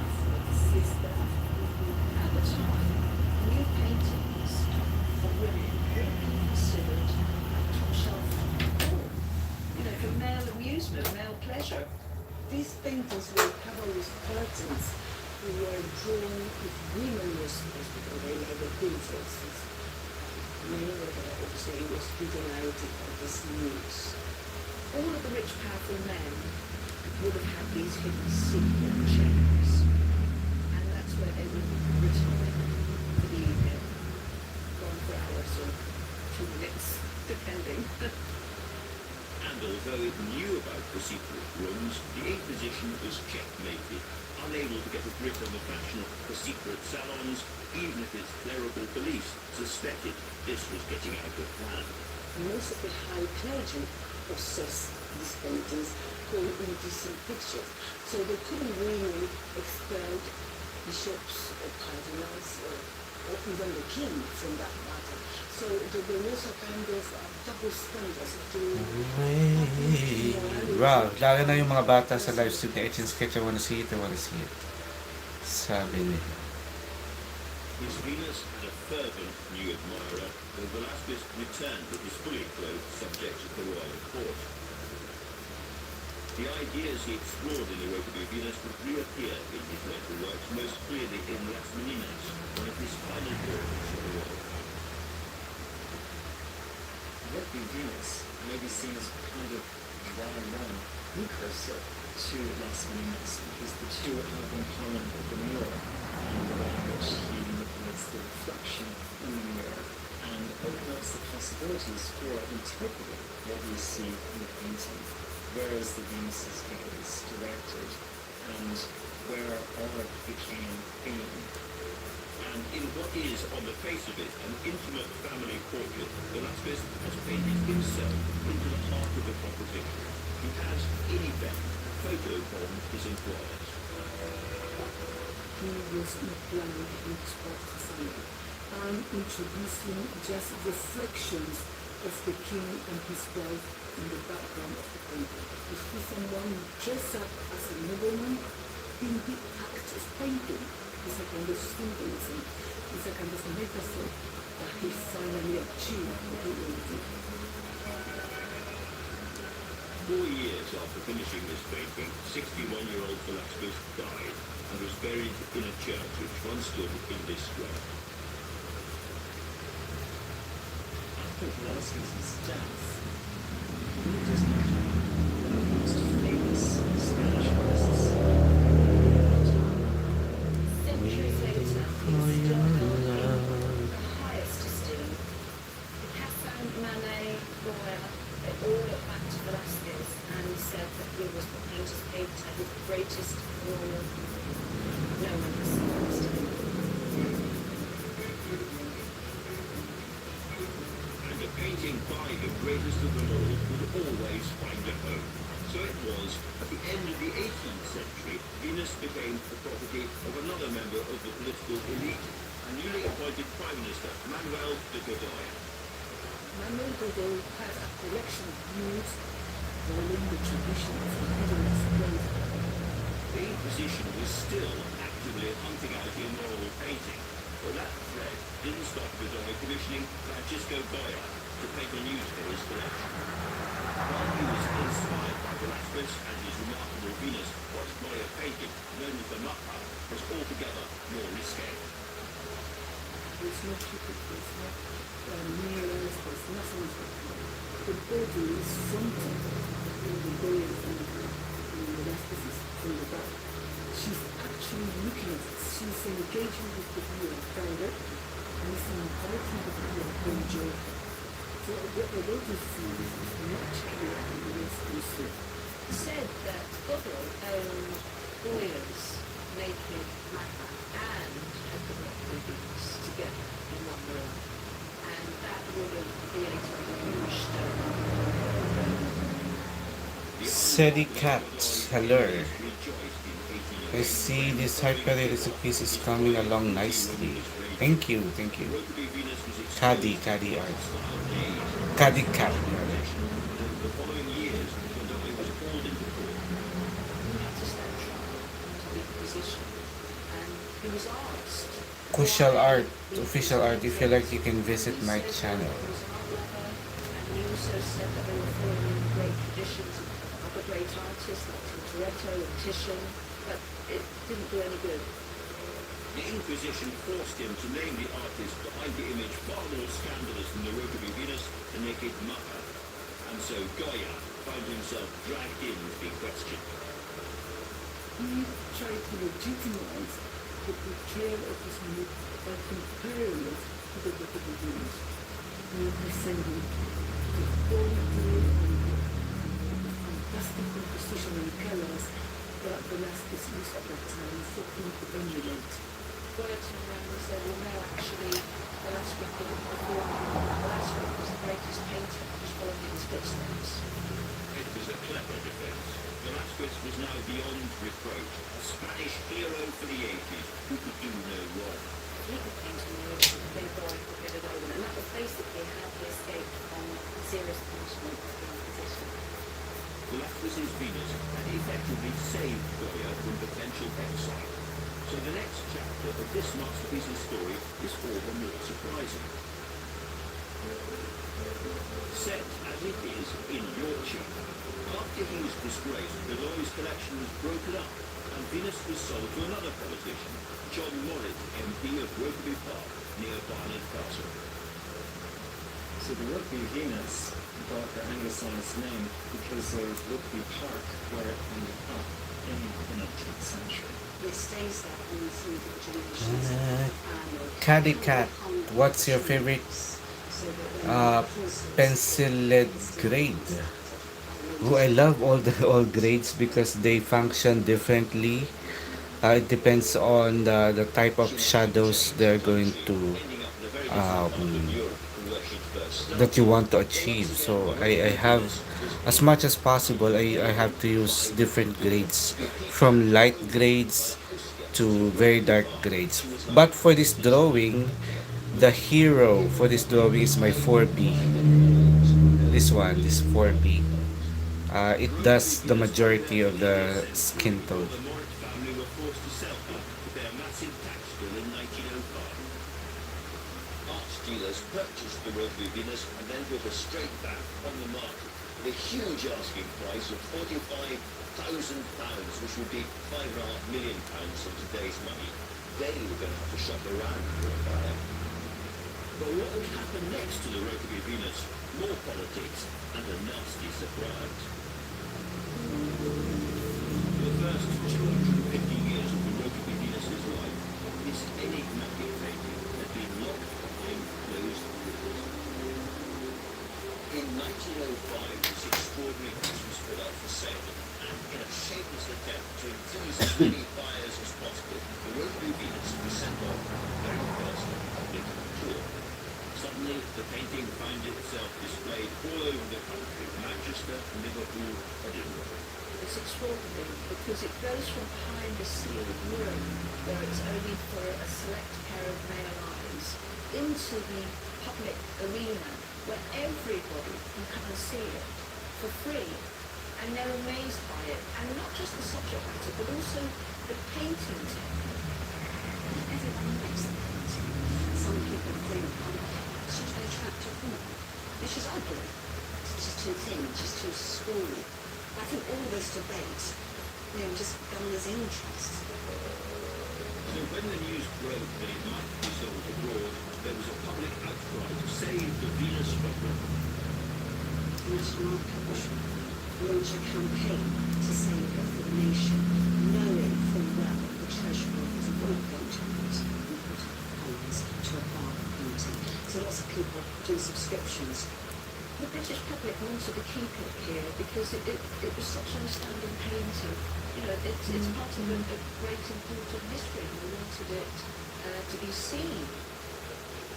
after the sister. At the time, new paintings of women could be considered top shelf art. You know, for male amusement, male pleasure. These paintings were covered with curtains who were drawn with women mostly because they like the princesses. Many of them also was delighted by this news. All of the rich, powerful men would have had these hidden secret chambers, and that's where they would retire for the evening, gone for hours or 2 minutes, depending. And although it knew about the secret rooms, the Inquisition was checkmated, unable to get a grip on the fashion for secret salons, even if its clerical police suspected this was getting out of hand. Most of the high clergy possessed these paintings called indecent pictures. So they couldn't really expel bishops or cardinals or even the king from that matter. So there was a kind of double standards to Wow, lalo na yung mga bata sa live stream na Etching Sketch. I wanna see it, I wanna see it. Sabi nila. His Venus had a fervent new admirer, and Velasquez returned with his fully clothed subjects at the royal court. The ideas he explored in the Europa de Venus would reappear in his later works, most clearly in Las Meninas, one of his final drawings of the world. Europa de Venus may be seen as a kind of dry run precursor to Las Meninas, because the two have in common the mirror and the way in which he manipulates the reflection in the mirror and opens the possibilities for interpreting what we see in the painting, whereas the Venus's gaze directed and where art became theme. And in what is, on the face of it, an intimate family portrait, Velasquez has painted himself into the heart of the composition. He has, in effect, photobombed his employers. he was implying in his Botticelli. I'm introducing just reflections of the king and his wife in the background of the painting. You see someone dressed up as a nobleman in the act of painting. It's a kind of symbolism. It's a kind of metaphor that he finally achieved what he wanted. 4 years after finishing this painting, 61-year-old Velasquez died and was buried in a church which once stood in this square. After Velasquez's death, he was not one of the most famous Spanish artists. Centuries later, he was still held in the highest esteem. Picasso, Manet, Goya, they all looked back to Velasquez and said that he was the painter's painter, his greatest royal. No one has surpassed him. And a painting by the greatest of them all would always find a home. So it was, at the end of the 18th century, Venus became the property of another member of the political elite, a newly appointed Prime Minister, Manuel de Godoy. Manuel Godoy has a collection of nudes following the tradition of indigenous slavery. The Inquisition was still actively hunting out immoral painting, but that threat didn't stop Godoy commissioning Francisco Goya to paint a nude for his collection. While he was inspired by Velasquez and his remarkable Venus, what Goya painted, known as the Mapa, was altogether more risque. There's no cupid, there's no mirrors, there's nothing. The body is fronted in the Goya and Velasquez from the back. She's actually looking at it. She's engaging with the viewer direct and is inviting the viewer to enjoy. So what the body sees is much clearer and less exclusive. He said that Godoy owned Goya's naked mapper and had the Venus together in one room. And that would have created a huge stir. Sadie Cat, hello. I see this hyper-realistic piece is coming along nicely. Thank you, thank you. Caddy art. Caddy Cat. The following years, Godoy was called into court. Had to stand trial to the Inquisition. And he was asked. Crucial Art, official art. If you like, you can visit my channel. And he also said that they were following the great traditions of other great artists like Tintoretto and Titian, but it didn't do any good. The Inquisition forced him to name the artist behind the image far more scandalous than the Europa de Venus, the naked Mappa. And so Goya found himself dragged in to be questioned. He tried to legitimize the portrayal of his myth by comparing it to the Book of the Venus, representing the quality and the fantastic composition and colors that Velasquez used at that time for him to emulate. Goya turned around and said, well, no, actually, Velasquez didn't perform. Velasquez was the greatest painter, just following his footsteps. It was a clever defense. Velasquez was now beyond reproach, a Spanish hero for the 80s who could do no wrong. He could paint a miracle, a big boy could get it over, and that was basically how he escaped from serious punishment for the Inquisition. Velasquez's Venus had effectively saved Goya from potential exile. So the next chapter of this masterpiece's story is all the more surprising. Set as it is in Yorkshire, after he was disgraced, Godoy's collection was broken up and Venus was sold to another politician, John Morritt, MP of Rokeby Park, near Barnard Castle. So the Rokeby Venus got her anglicised name because of Rokeby Park, where it ended up in the 19th century. It stays there in through the generations. Caddy Cat, what's your favorite pencil lead grade? Oh, I love all grades because they function differently. It depends on the type of shadows they're going to that you want to achieve. So I have, as much as possible, I have to use different grades, from light grades to very dark grades. But for this drawing, the hero for this drawing is my 4B. This one, this 4B. It does the majority of the skin tone. The Morritt family were forced to sell them with their massive tax bill in 1905. Art dealers purchased the Rokeby Venus and then put a straight back on the market with a huge asking price of £45,000, which would be £5.5 million of today's money. They were going to have to shop around for a buyer. But what would happen next to the Rokeby Venus? More politics and a nasty surprise. For the first 250 years of the Rokeby Venus's life, this enigmatic painting had been locked behind closed doors. In 1905, this extraordinary piece was put out for sale, and in a shameless attempt to enthuse as many buyers as possible, the Rokeby Venus was sent on a very first public tour. Suddenly, the painting found itself displayed all over the country: Manchester, Liverpool, Edinburgh. It's extraordinary because it goes from behind a sealed room where it's only for a select pair of male eyes into the public arena where everybody can come and see it for free, and they're amazed by it, and not just the subject matter but also the painting technique. Everyone makes the painting. Some people think, it's just very attractive woman. Which is ugly. It's just too thin, just too scrawny. I think all this debate, just garners interest. So when the news broke that it might be sold abroad, there was a public outcry to save the Venus from them. National Archives launched a campaign to save it for the nation, knowing full well the treasury was not going to put funds to a barber painting. So lots of people do subscriptions. The British public wanted to keep it here because it was such an outstanding painting. It's part of a great important history, and we wanted it to be seen.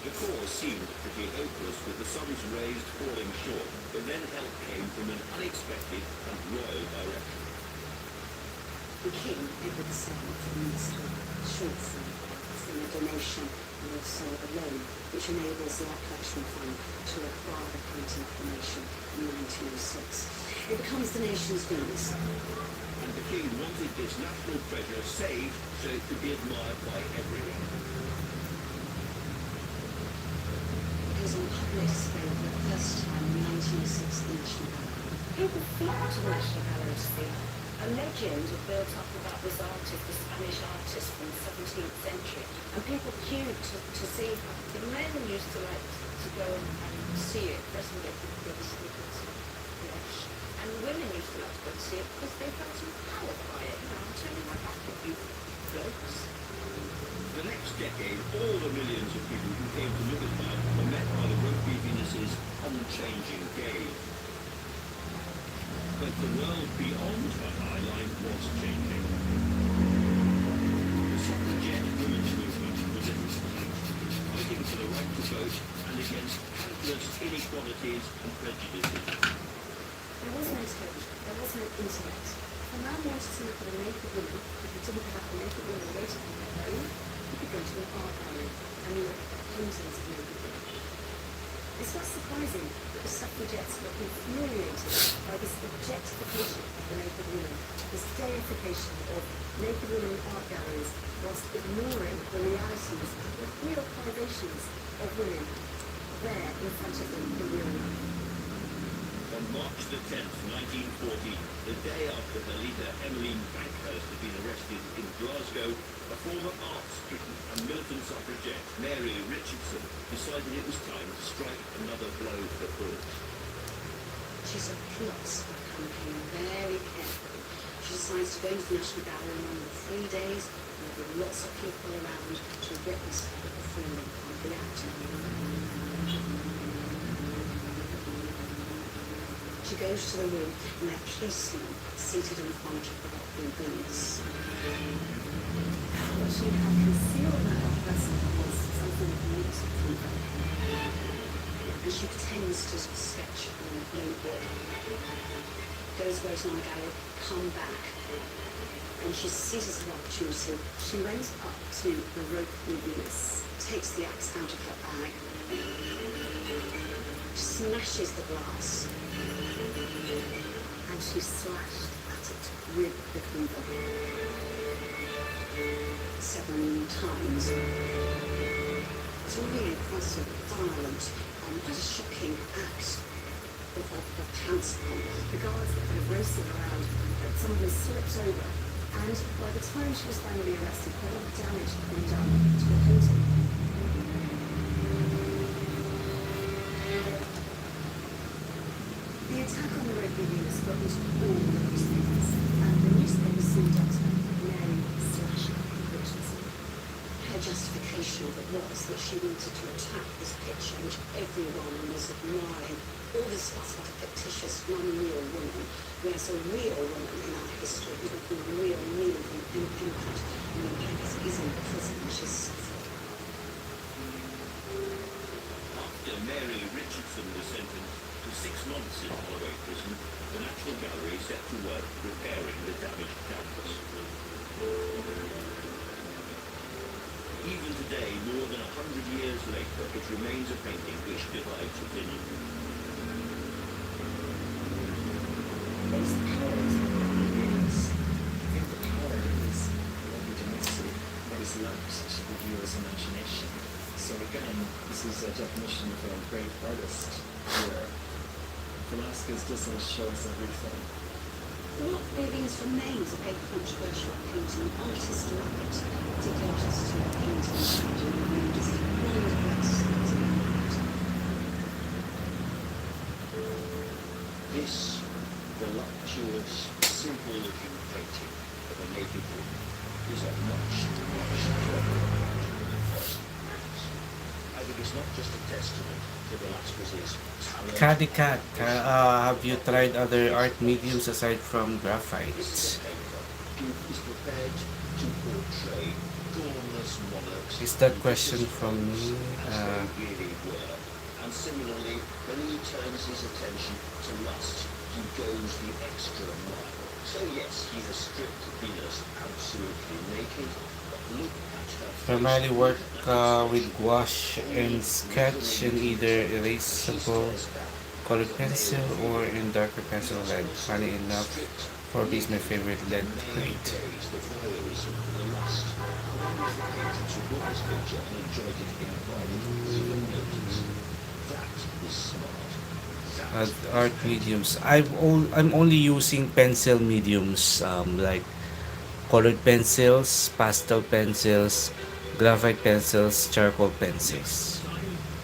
The cause seemed pretty hopeless, with the sums raised falling short, but then help came from an unexpected and royal direction. The King did the same for the Minister, short from a donation and also a loan, which enables the Art Collection Fund to acquire the painting for the nation in 1906. It becomes the nation's Venus. And the King wanted this national treasure saved so it could be admired by everyone. It was on public display for the first time in 1906 at the National Gallery. People flocked to the National Gallery to see her. A legend had built up about this artist, the Spanish artist from the 17th century, and people queued to see her. The men used to like to go and see it, presently with the sneakers, flesh. And the women used to like to go and see it because they felt empowered by it. I'm turning my back at you blokes. The next decade, all the millions of people who came to look at her were met by the Rokeby Venus's unchanging gaze. But the world beyond her eyeline was changing. The suffragette women's movement was in flight, fighting for the right to vote and against countless inequalities and prejudices. There was no television, there was no internet. If a man wanted to look at a naked woman, if he didn't have a naked woman waiting in their home, he could go to an art gallery and look at paintings of naked women. It's not surprising that the suffragettes were infuriated by this objectification of the naked woman, this deification of naked women in art galleries, whilst ignoring the realities, the real privations of women there in front of them in real life. On March the 10th, 1914, the day after her leader Emmeline Pankhurst had been arrested in Glasgow, a former art student and militant suffragette, Mary Richardson, decided it was time to strike another blow for thought. She sort of plots her campaign very carefully. She decides to go into the National Gallery on the 3 days, and there will be lots of people around to witness the performing of the act. She goes to the room, and there are policemen seated in front of the blue booths. What she had concealed in her person was something of meat from her. And she pretends to sketch on a blue board. Goes away to the gallery, come back. And she seizes the opportunity. She went up to the rope witness, takes the axe out of her bag, smashes the glass, and she slashed at it with the cleaver 7 times. It's a really quite a violent and quite a shocking act of pounce upon. The guards are kind of racing around, but somebody slips over, and by the time she was finally arrested, quite a lot of damage had been done to the painting. The attack on the Red Venus got into all the newspapers, and the newspapers soon dubbed her Mary Richardson. Her justification of it was that she wanted to attack this picture which everyone was admiring. All this fuss about a fictitious, unreal woman, whereas a real woman in our history with a real meaning and impact is in prison and she's suffering. After Mary Richardson was sentenced to 6 months in Holloway prison, the National Gallery set to work repairing the damaged canvas. Even today, more than 100 years later, it remains a painting which divides opinion. There's power to it. I think the power is what we can see, what is left to the viewer's imagination. So again, this is a definition of a great artist here. Velasquez doesn't show us everything. What Bailey's remains a very controversial painting. Artists love it. Particularly artists who paint and just wonderful exercise in art. This voluptuous, simple-looking painting of a naked woman is a much, much cleverer art than the first paintings. I think it's not just a testament to Velasquez's talent. Caddy Cat, have you tried other art mediums aside from graphite? This is a painter who is prepared to portray gormless monarchs. Is that question from me? As they really were. And similarly, when he turns his attention to lust, he goes the extra mile. So yes, he has stripped Venus absolutely naked, but look at her face. Primarily work with gouache and sketch in either erasable colored pencil or in darker pencil lead. Funny enough, 4B is my favorite lead grade. The voyeurism, the lust. I wonder if the patrons who bought this picture and enjoyed it in private even noticed. That is smart. Art mediums. I'm only using pencil mediums like colored pencils, pastel pencils, graphite pencils, charcoal pencils.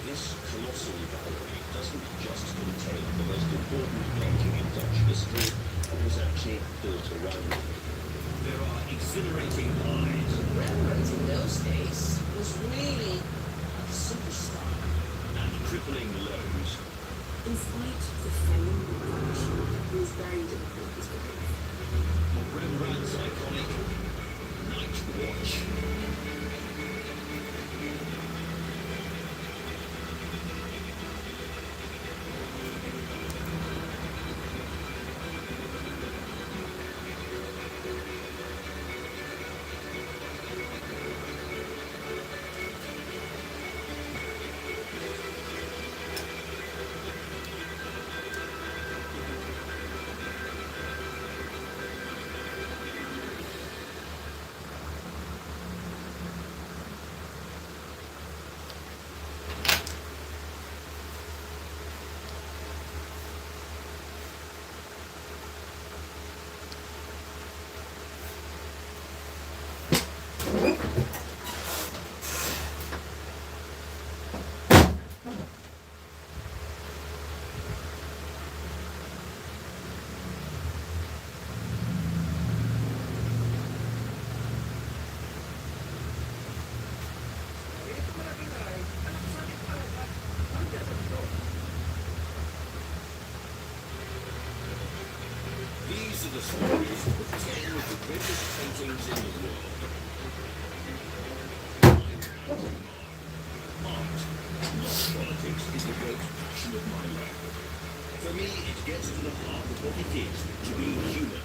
This colossal gallery doesn't just contain the most important painting in Dutch history, it was actually built around it. There are exhilarating highs Rembrandt in those days was really a superstar. and crippling lows. In spite of the fame and function, he was very difficult to live. Rembrandt's iconic Night Watch. These are the stories of 10 of the greatest paintings in the world. Art, not politics, is the great passion of my life. For me, it gets to the heart of what it is to be human.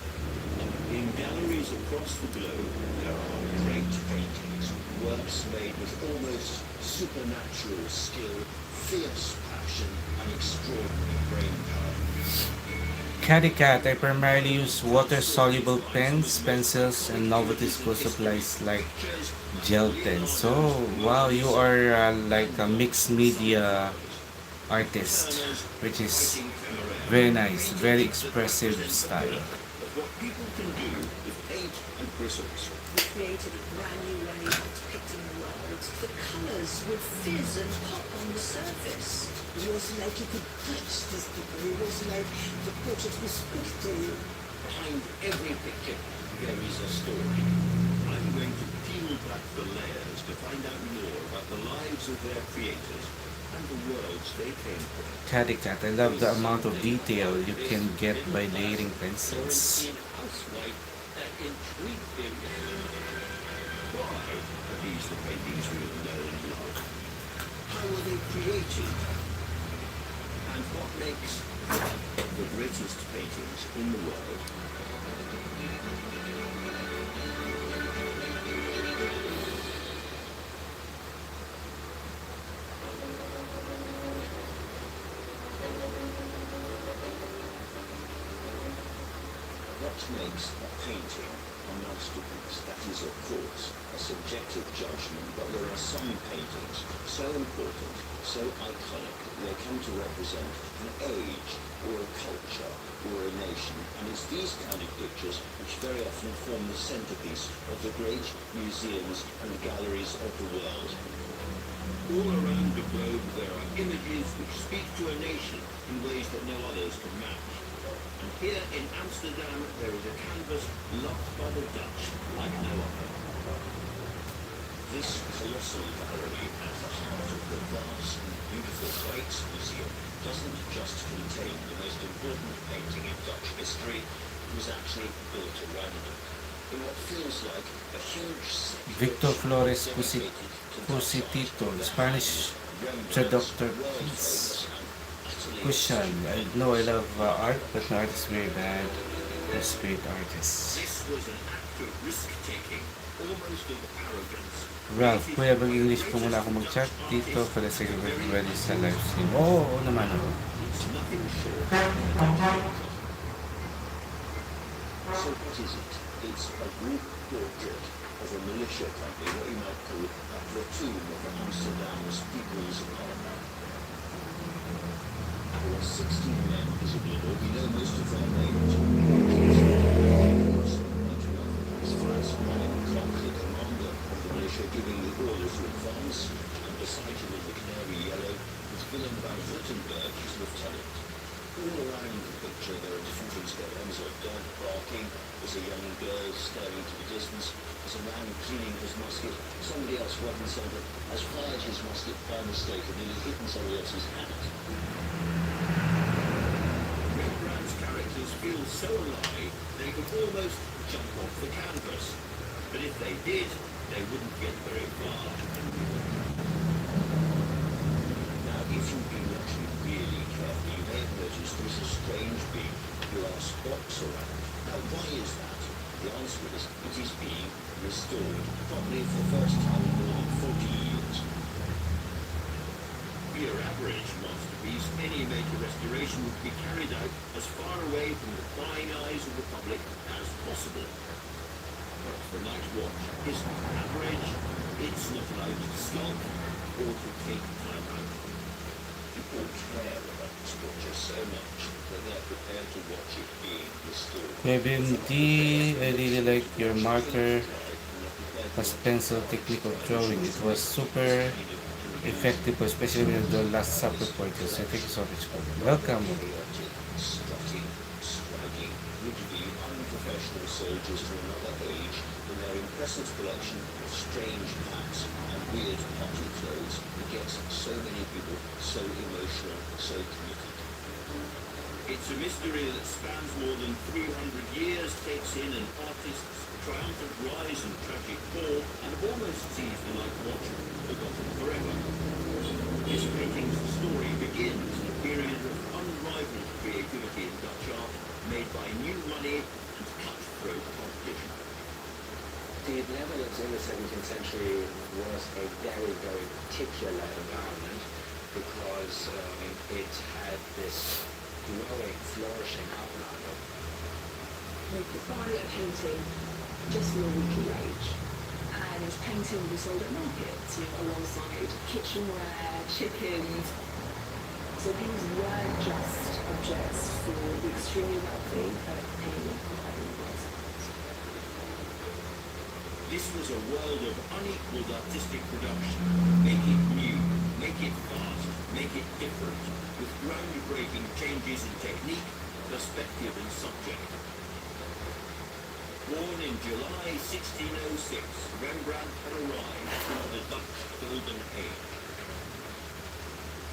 In galleries across the globe, there are great paintings, works made with almost supernatural skill, fierce passion, and extraordinary brain power. Cadicat, I primarily use water-soluble pens, pencils, and novelty school supplies like gel pens. So, wow, you are like a mixed media artist, which is very nice, very expressive style. What people can do with paint and bristles. We created a brand new way of depicting the world. The colours would fizz and pop on the surface. It was like you could touch these people. It was like the portrait would speak to you. Behind every picture, there is a story. I'm going to peel back the layers to find out more about the lives of their creators and the worlds they came from. Cadicat, I love the amount of detail you can get by layering pencils. In housewife that intrigued him. Why are these the paintings we all know and love? How were they created? And what makes the greatest paintings in the world? What makes a painting a masterpiece? That is, of course, a subjective judgment, but there are some paintings so important, so iconic, that they come to represent an age, or a culture, or a nation, and it's these kind of pictures which very often form the centerpiece of the great museums and galleries of the world. All around the globe there are images which speak to a nation in ways that no others can match. And here in Amsterdam there is a canvas loved by the Dutch like no other. This colossal gallery at the heart of the vast and beautiful Rijksmuseum doesn't just contain the most important painting in Dutch history, it was actually built around it. In what feels like a huge Victor Flores Cusitito, Spanish traductor, please. Cushion. I know I love art, but my art is very bad. There's great artists. This was an act of risk-taking, almost of arrogance. Ralph, kuya, mag-English po muna ako mag-chat dito for the sake of everybody sa live stream. Oo naman ako. It's nothing short. So what is it? It's a group portrait of a militia company, what you might call a platoon of Amsterdam's People's Army. There are 16 men visible, or we know most of their names. His first running clock, the commander of the militia, giving the orders to advance, and beside him in the canary yellow was Willem van Württemberg, his lieutenant. All around the picture there are different things going on. There's a dog barking, there's a young girl staring into the distance, there's a man cleaning his musket, somebody else working something has fired his musket by mistake and nearly hit somebody else's hat. Rembrandt's characters feel so alive they could almost jump off the canvas. But if they did, they wouldn't get very far. Now, if you've been watching really carefully, you may have noticed there's a strange big glass box around. Now, why is that? The answer is it is being restored, probably for the first time in more than 40 years. For your average masterpiece, any major restoration would be carried out as far away from the prying eyes of the public as possible. But the Night Watch isn't average, it's not allowed to stop or to take time out. People care about this picture so much that they're prepared to watch it being restored. Maybe hindi, I really like your marker. as pencil technique of drawing. It was super effective, especially with the Last Supper portraits. So thank you so much for that. Welcome. Chaotic, strutting, striding, would-be unprofessional soldiers from another age in their impressive collection of strange hats and weird party clothes that gets so many people so emotional, so committed. It's a mystery that spans more than 300 years, takes in an artist's triumphant rise and tragic fall, and almost sees the night watch forgotten forever. This painting's story begins in a period of unrivaled creativity in Dutch art, made by new money and cutthroat competition. The Netherlands in the 17th century was a very, very particular environment because it had this growing, flourishing outline. You could buy a painting just for a weekly wage, and his painting would be sold at markets, alongside kitchenware, chickens. So these weren't just objects for the extremely wealthy, but anyone who had any price. This was a world of unequaled artistic production. Make it new, make it fast, make it different, with groundbreaking changes in technique, perspective and subject. Born in July 1606, Rembrandt had arrived into the Dutch Golden Age.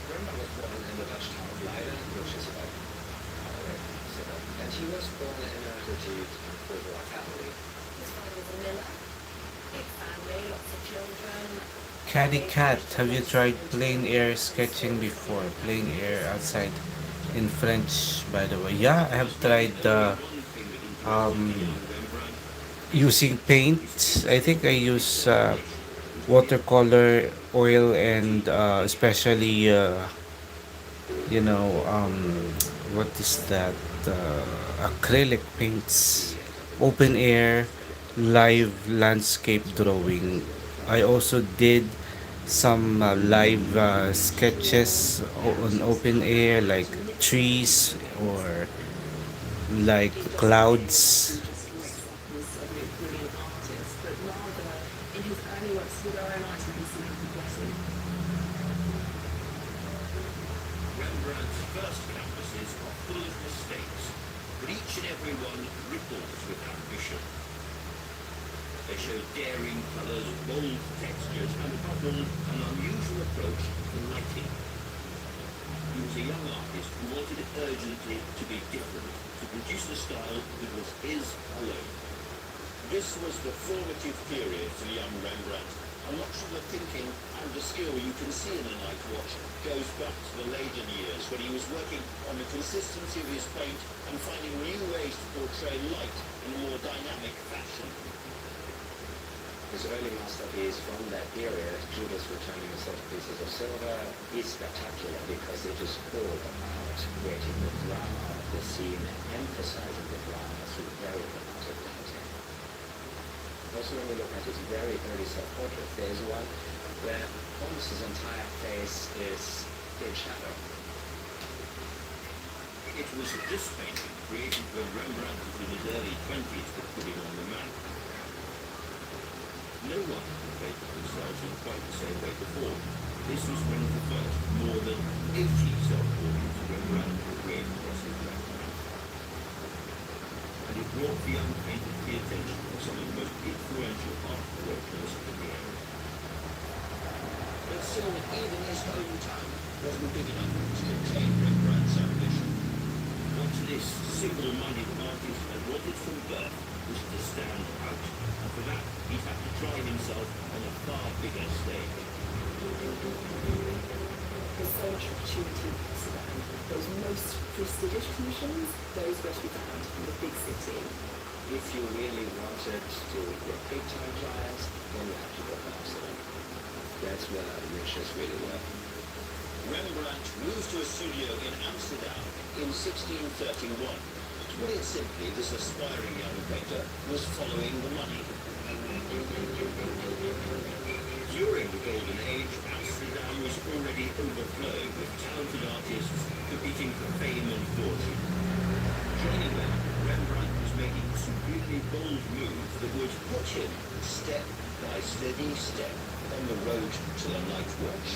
Rembrandt was born in the Dutch town of Leiden, which is about far away from Amsterdam. And he was born in a pretty bourgeois family. His father was a miller, big family, lots of children. Caddy Cat, have you tried plein air sketching before? Plein air outside in French, by the way. Yeah, I have tried using paint. I think I use watercolor, oil, and especially you know what is that? Acrylic paints, open air, live landscape drawing. I also did some live sketches on open air, like trees or like clouds. Was a brilliant artist, but rather in his early works with our own eyes we can see how progressive. Rembrandt's first canvases are full of mistakes, but each and every one ripples with ambition. They show daring colours, bold textures, and above all, an unusual approach to lighting. He was a young artist who wanted urgently to be different, to produce a style that was his alone. This was the formative period for the young Rembrandt, and much of the thinking and the skill you can see in a night watch goes back to the Leyden years when he was working on the consistency of his paint and finding new ways to portray light in a more dynamic fashion. His early masterpiece from that period, Judas returning the 30 pieces of silver, is spectacular because it is all about creating the drama of the scene and emphasizing the drama through very dramatic painting. Also, when we look at his very early self-portrait, there is one where almost his entire face is in shadow. It was this painting, created when Rembrandt was in his early 20s, that put him on the map. No one had painted themselves in quite the same way before. This was one of the first, more than 80 self-portraits Rembrandt had created across his lifetime. And it brought the young painter to the attention of some of the most influential art collectors in the area. But still, even his hometown wasn't big enough to contain Rembrandt's ambition. What this single-minded artist had wanted from birth was to stand out, and for that he had to try himself on a far bigger stage. There's so much opportunity in Amsterdam. Those most prestigious commissions, those were to be found in the big city. If you really wanted to get big-time clients, then you have to go to Amsterdam. That's where the riches really were. Rembrandt moved to a studio in Amsterdam in 1631. To put it simply, this aspiring young painter was following the money. During the Golden Age, Amsterdam was already overflowing with talented artists competing for fame and fortune. Joining them, Rembrandt was making some really bold moves that would Put him step by steady step on the road to the night watch.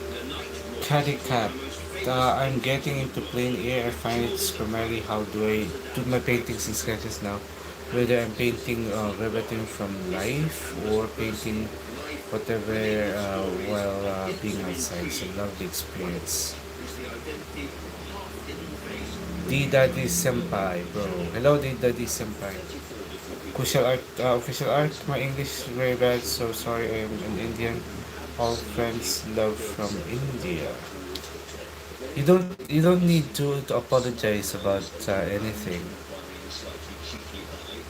The night watch Caddy is one Cat. of the most famous I'm getting into plein air. I find it's primarily how do I do my paintings and sketches now. Whether I'm painting verbatim from life or painting whatever while being outside. It's a lovely experience. is the identity of a half-hidden face. D Daddy Senpai, bro. Hello, D Daddy Senpai. 34 different Official art. My English is very bad, so sorry. I am an Indian. All friends love from India. You don't need to apologize about anything. slightly cheeky eye.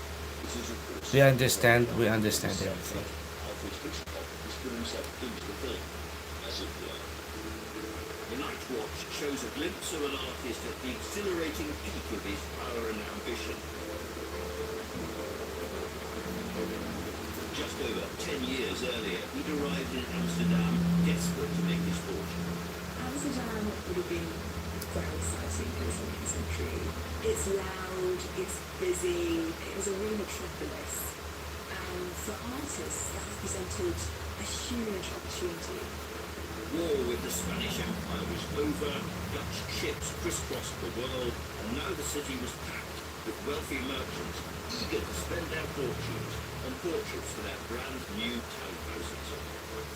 This is, of course, We understand. We understand everything. Alfred Hitchcock has put himself into the film, as it were. The Night Watch shows a glimpse of an artist at the exhilarating peak of his power and ambition. Just over 10 years earlier, he'd arrived in Amsterdam, desperate to make his fortune. Amsterdam would have been very exciting in the 17th century. It's loud, it's busy, it was a real metropolis. And for artists, that presented a huge opportunity. War with the Spanish Empire was over, Dutch ships crisscrossed the world, and now the city was packed with wealthy merchants eager to spend their fortunes on portraits for their brand new townhouses.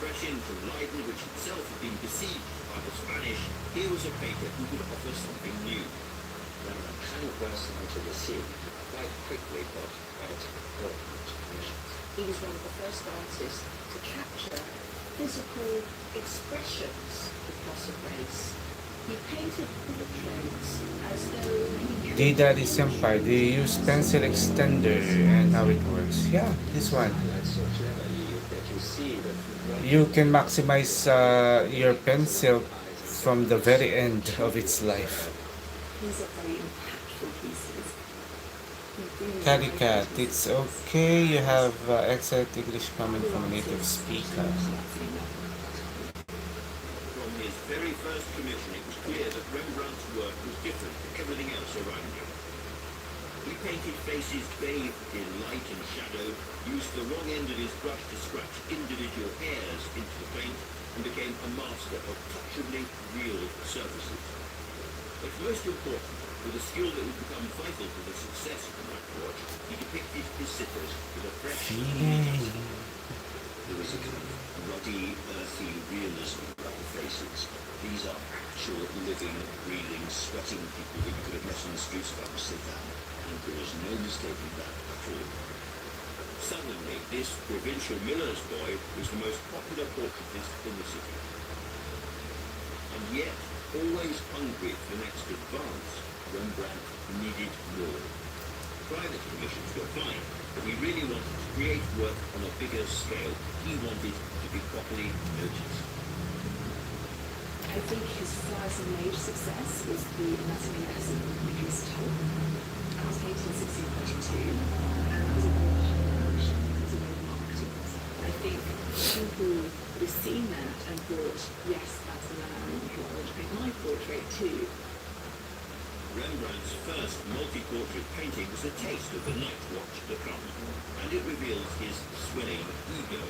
Fresh in from Leiden, which itself had been besieged by the Spanish, here was a painter who could offer something new. Rembrandt kind of burst onto the scene quite quickly, but quite important commissions. He was one of the first artists to capture physical expressions of fossil race. He painted portraits as though he D Daddy Senpai, do you use pencil extender and how it works? Yeah, this one. That's so clever that you see that You can maximize your pencil from the very end of its life. These are very impactful pieces. Caddy Cat, it's okay. You have excellent English coming from a native speaker. From his very first commission, it was clear that Rembrandt's work was different from everything else around him. He painted faces bathed in light and shadow, used the wrong end of his brush to scratch individual hairs into the paint, and became a master of touchably real surfaces. But most important, with a skill that would become vital to the success of the Night Watch, he depicted his sitters with a fresh, there was a kind of ruddy, earthy realism about the faces. These are actual, living, breathing, sweating people that you could have met on the streets of Amsterdam, and there is no mistaking that at all. Suddenly, this provincial miller's boy was the most popular portraitist in the city. And yet, always hungry for the next advance, Rembrandt needed more. Private commissions were fine, but he really wanted to create work on a bigger scale. He wanted to be properly noticed. I think his first major success was the Anatomy of the Crystal. That was painted in 1632, and that was a very high production. It was a very marketing process. I think people would have seen that and thought, yes, that's the man who I want to paint my portrait too. Rembrandt's first multi-portrait painting was a taste of the Night Watch to come, and it reveals his swelling ego.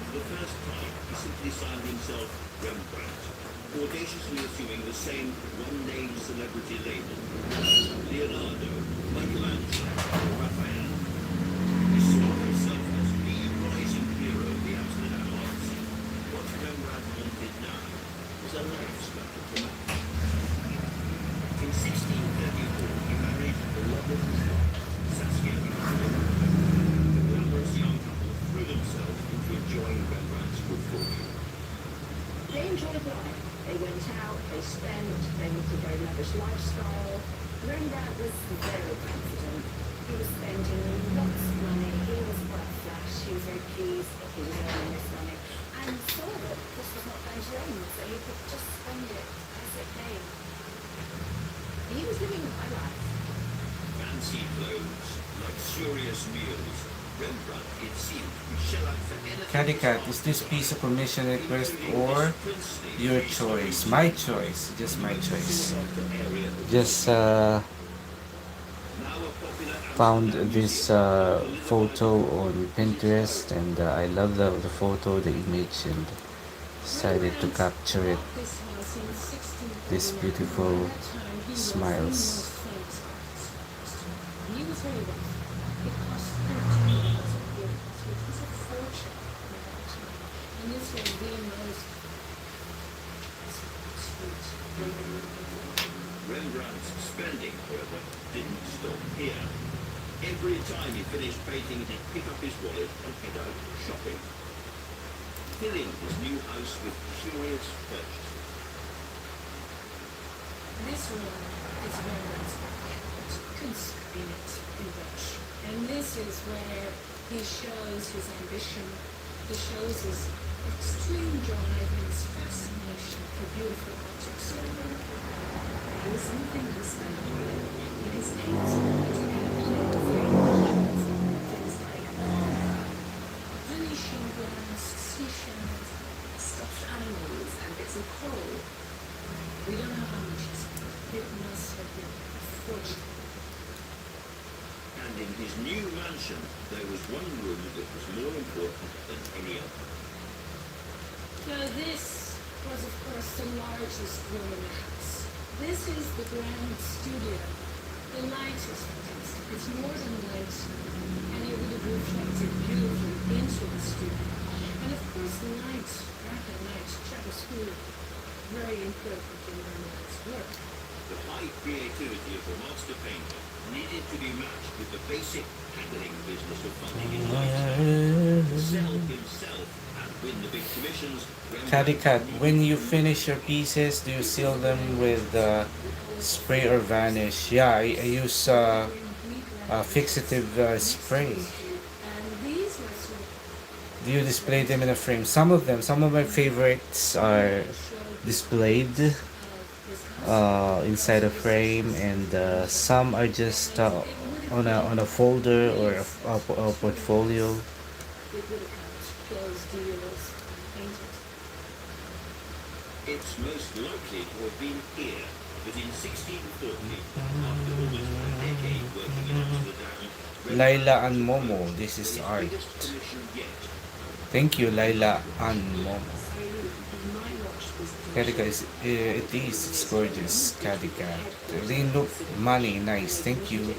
For the first time, he simply signed himself Rembrandt, audaciously assuming the same one-name celebrity label. Leonardo, Michelangelo, or Raphael. He saw himself as the rising hero of the Amsterdam art scene. What Rembrandt wanted now was a lifestyle to match. In 1634, he married the love of his life, Saskia. The glamorous young couple threw themselves into enjoying Rembrandt's good fortune. They enjoyed life. They went out, they spent, they lived a very lavish lifestyle. Rembrandt was very confident. He was spending lots of money. He was quite flash. He was very pleased that he was earning this money. And saw that this was not going to end, so he could just spend it as it came. He was living a high life. Fancy clothes, luxurious meals, Rembrandt, it seemed, would shell out for anything. Caddy Cat, is this piece a commission request or your choice? My choice. Just my choice. Just found this photo on Pinterest, and I love the photo, the image, and decided to capture it. This house in 1641. These beautiful At that time, he was smiles. the most famous artist. He was very wealthy. It cost 13,000 euros, which was a fortune at that time. And this was the most sweet. Rembrandt's spending, however, didn't stop here. Every time he finished painting, he'd pick up his wallet and head out shopping, filling his new house with curious purchases. This one is Rembrandt's portrait, Kunst in Dutch. And this is where he shows his ambition. He shows his extreme drive and his fascination for beautiful objects. There was something he spent on in his paintings. Things like Venetian glass, seashells. stuffed animals and bits of coral. We don't know how much he spent. It must have been a fortune. And in his new mansion, there was one room that was more important than any other. Now this was of course the largest room in the house. This is the grand studio. The light is fantastic. It's northern light, and it would have reflected beautifully into the studio. And of course light, rapid light, travels through, very important in Rembrandt's work. The high creativity of the master painter needed to be matched with the basic handling business of funding his lifestyle. Sell himself and win the big commissions. Caddy Cat, when you finish your pieces, do you seal them with spray or vanish? Yeah, I use fixative spray. And these were sort of Do you display them in a frame? Some of my favorites are displayed inside a frame, and some are just on a folder or a portfolio. it would have closed deals painted. It's most likely to have been here that in 1640, after almost a decade working in Amsterdam, Laila and Momo, this is his art. biggest commission yet. Thank you, Laila and Momo. my watch was Caddy Cat, it's gorgeous. Caddy Cat. They look money, nice. Thank you.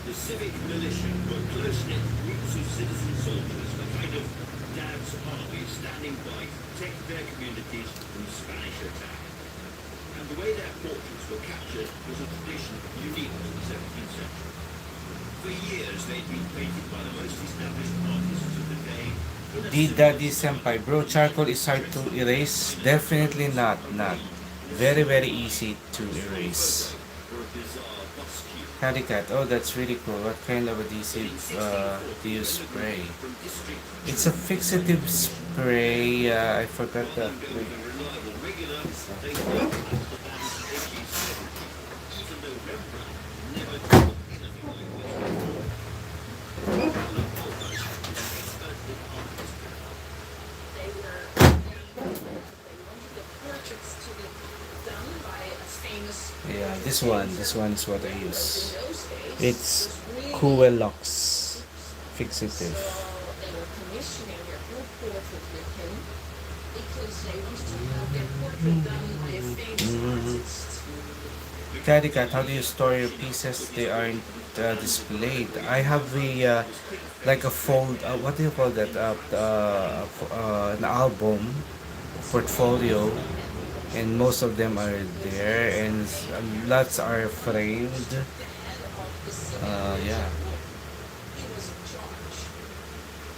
The civic militia were close-knit groups of citizen soldiers, a kind of dad's army standing by to protect their communities from Spanish attack. And the way their portraits were captured was a tradition unique to the 17th century. For years, they'd been painted by the most established artists of the day. D Daddy Senpai, bro, charcoal is hard to erase? Definitely not. Very, very easy to erase. For a bizarre bust cube. Caddy Cat, oh, that's really cool. What kind of adhesive do you spray? From district It's a fixative spray. I forgot the. Rolling over the reliable regular, they were even though Rembrandt never did anything like this. Almost expert in art history. They wanted the portraits to be done by a famous Yeah, this one is what I use. in those days. It's was really Coelox So fixative. they were commissioning their whole portrait with him because they wanted to have their portrait done by a famous artist. Caddy Cat, how do you store your pieces? They aren't displayed. I have a like a fold. What do you call that? An album portfolio, and most of them are there, and lots are framed. Yeah. He was in charge.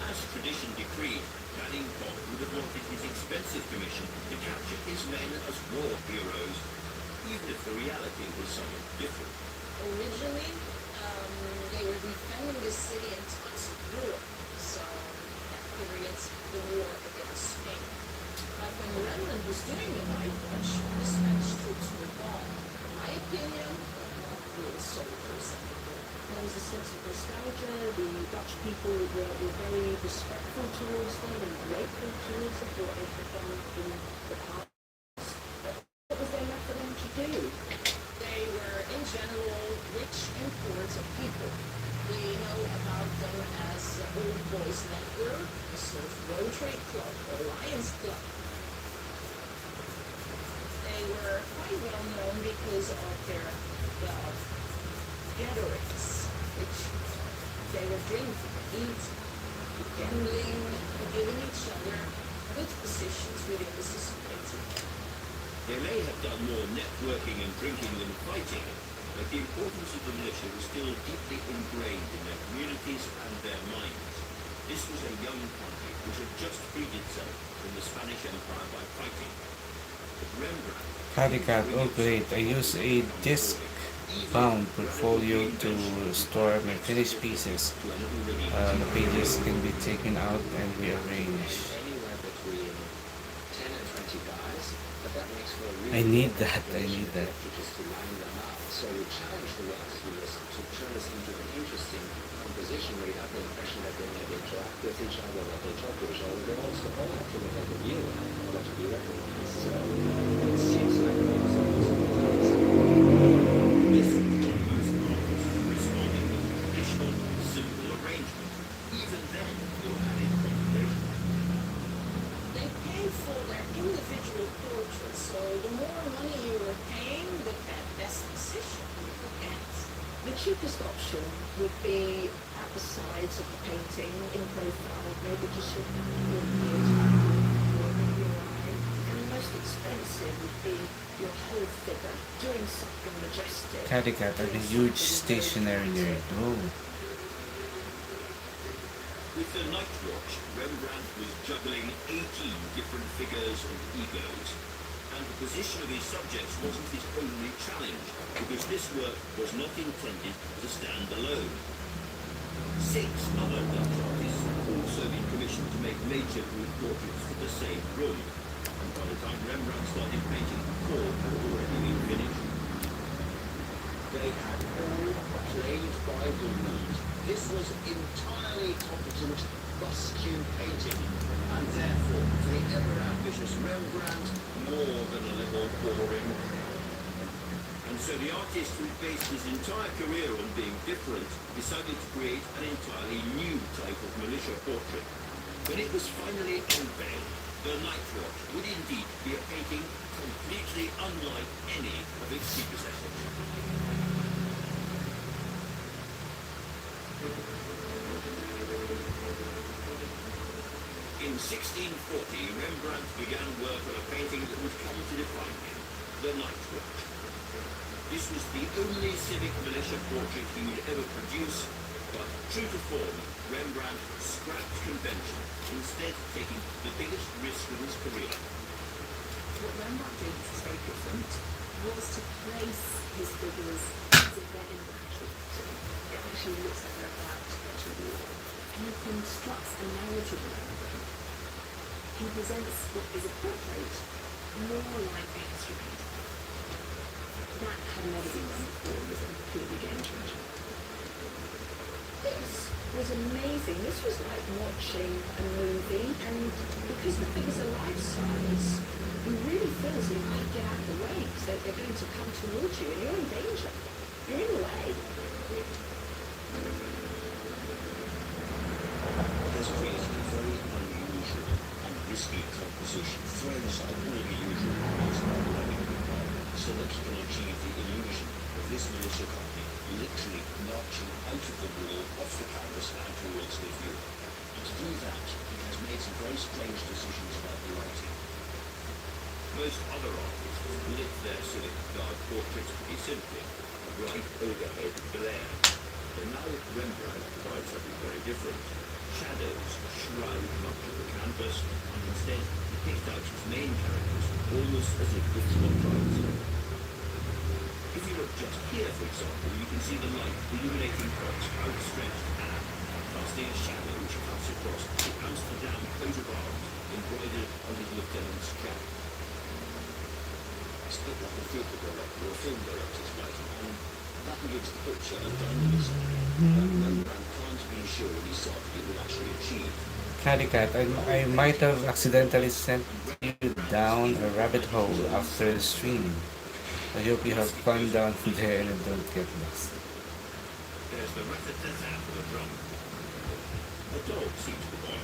As tradition decreed, Baring would have wanted his expensive commission to capture his men as war heroes, even if the reality was somewhat different. Originally, they were defending the city in times of war. So that period, the war against Spain. But when Rembrandt was doing the night watch, the Spanish troops were gone. In my opinion, real soldiers. There was a sense of nostalgia. The Dutch people were very respectful towards them and grateful towards them for what they had done in the past. What was there left for them to do? They were, in general, rich and poor people. We know about them as the Old Boys Network, the sort of Rotary Club or Lions Club. They were quite well known because of their gatherings, which they would drink, eat, gambling, giving each other good positions within the society. They may have done more networking and drinking than fighting, but the importance of the militia was still deeply ingrained in their communities and their minds. This was a young country which had just freed itself from the Spanish Empire by fighting. But Rembrandt... Cadicat, oh great, I use a disc-bound portfolio to store my finished pieces. The pages can be taken out and rearranged. Anywhere between 10 and 20 guys, but that makes for a I really need that, I need that. just to line them up. So we challenge the artists to turn this into an interesting composition where you have the impression that they may interact with each other, that they talk to each other. They also all have to look like a view in order to be recognized. So it seems like there was This almost responding with traditional, simple arrangement. Even then, there were added complications. They paid for their individual portraits, so the more money you were paying, the best position you could get. The cheapest option would be at the sides of the painting in profile, maybe just your eye. And the most expensive would be your whole figure, doing something majestic. Cadicat, I'm a huge stationary nerd. Oh. With the night watch, Rembrandt was juggling 18 different figures and egos. And the position of his subjects wasn't his only challenge, because this work was not intended to stand alone. 6 other Dutch artists had also been commissioned to make major group portraits for the same room. And by the time Rembrandt started painting, 4 had already been finished. They had all played by the lead. This was entirely competent bust-tune painting, and therefore, to the ever-ambitious Rembrandt, more than a little boring. And so the artist who based his entire career on being different decided to create an entirely new type of militia portrait. When it was finally unveiled, the Night Watch would indeed be a painting completely unlike any of its predecessors. In 1640, Rembrandt began work on a painting that would come to define him, the Night Watch. This was the only civic militia portrait he would ever produce, but true to form, Rembrandt scrapped convention, instead taking the biggest risk of his career. What Rembrandt did, which was very different, was to place his figures as if they're in battle. It actually looks like they're about to go to war. And he constructs a narrative around them. He presents what is a portrait more like a history painting. That had never been done before. It was a completely game changer. This was amazing. This was like watching a movie, and because the figures are life size, you really feel as if you might get out of the way because they're going to come towards you and you're in danger. You're in the way. Has created a very unusual and risky composition, throwing aside all the usual rules of dynamic so that he can achieve the illusion of this militia company literally marching out of the wall, off the canvas and towards the view. And to do that, he has made some very strange decisions about the lighting. Most other artists lit their civic guard portraits pretty simply, a bright overhead glare. But now Rembrandt provides something very different. Shadows shroud much of the canvas, and instead he picked out his main characters, almost as if with spotlights. If you look just here, for example, you can see the light illuminating Pot's outstretched hand, casting a shadow which cuts across the Amsterdam coat of arms embroidered on his lieutenant's cap. It's a bit like a theatre director or a film director's lighting, and That gives the picture a dynamism that Rembrandt can't be sure he saw it would actually achieve. Caddy Cat, I might have accidentally sent you down a rabbit hole after the stream. I hope you have fun down there and don't get lost. There's the rat-a-tat-tat of the drum. A dog seems to be.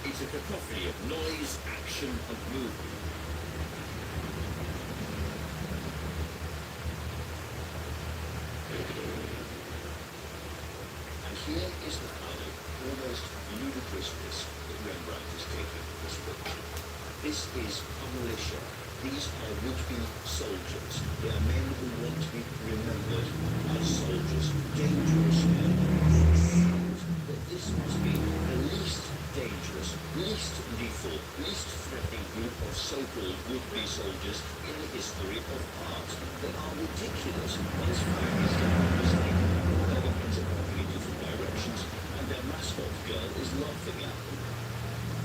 It's a cacophony of noise, action, and movement. And here is the funny, almost ludicrous risk that Rembrandt is taking with this picture. This is a militia. These are would-be soldiers. They are men who want to be remembered as soldiers. Dangerous men. But this must be the least dangerous, least lethal, least threatening group of so-called would-be soldiers in the history of art. They are ridiculous. One's fire is mistake. Their weapons are pointing in different directions, and their mascot girl is laughing at them.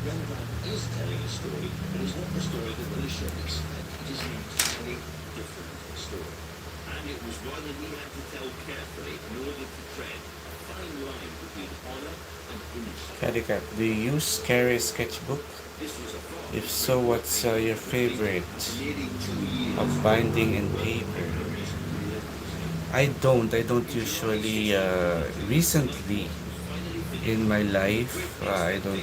Rembrandt is telling a story, but it's not the story that militia expect. It is an entirely different story. And it was one that he had to tell carefully in order to tread a fine line between honor and innocence. Caddy Cat, do you use Carry Sketchbook? This was a far If so, what's your favorite nearly 2 years of binding and paper? I don't usually, recently in my life, I don't,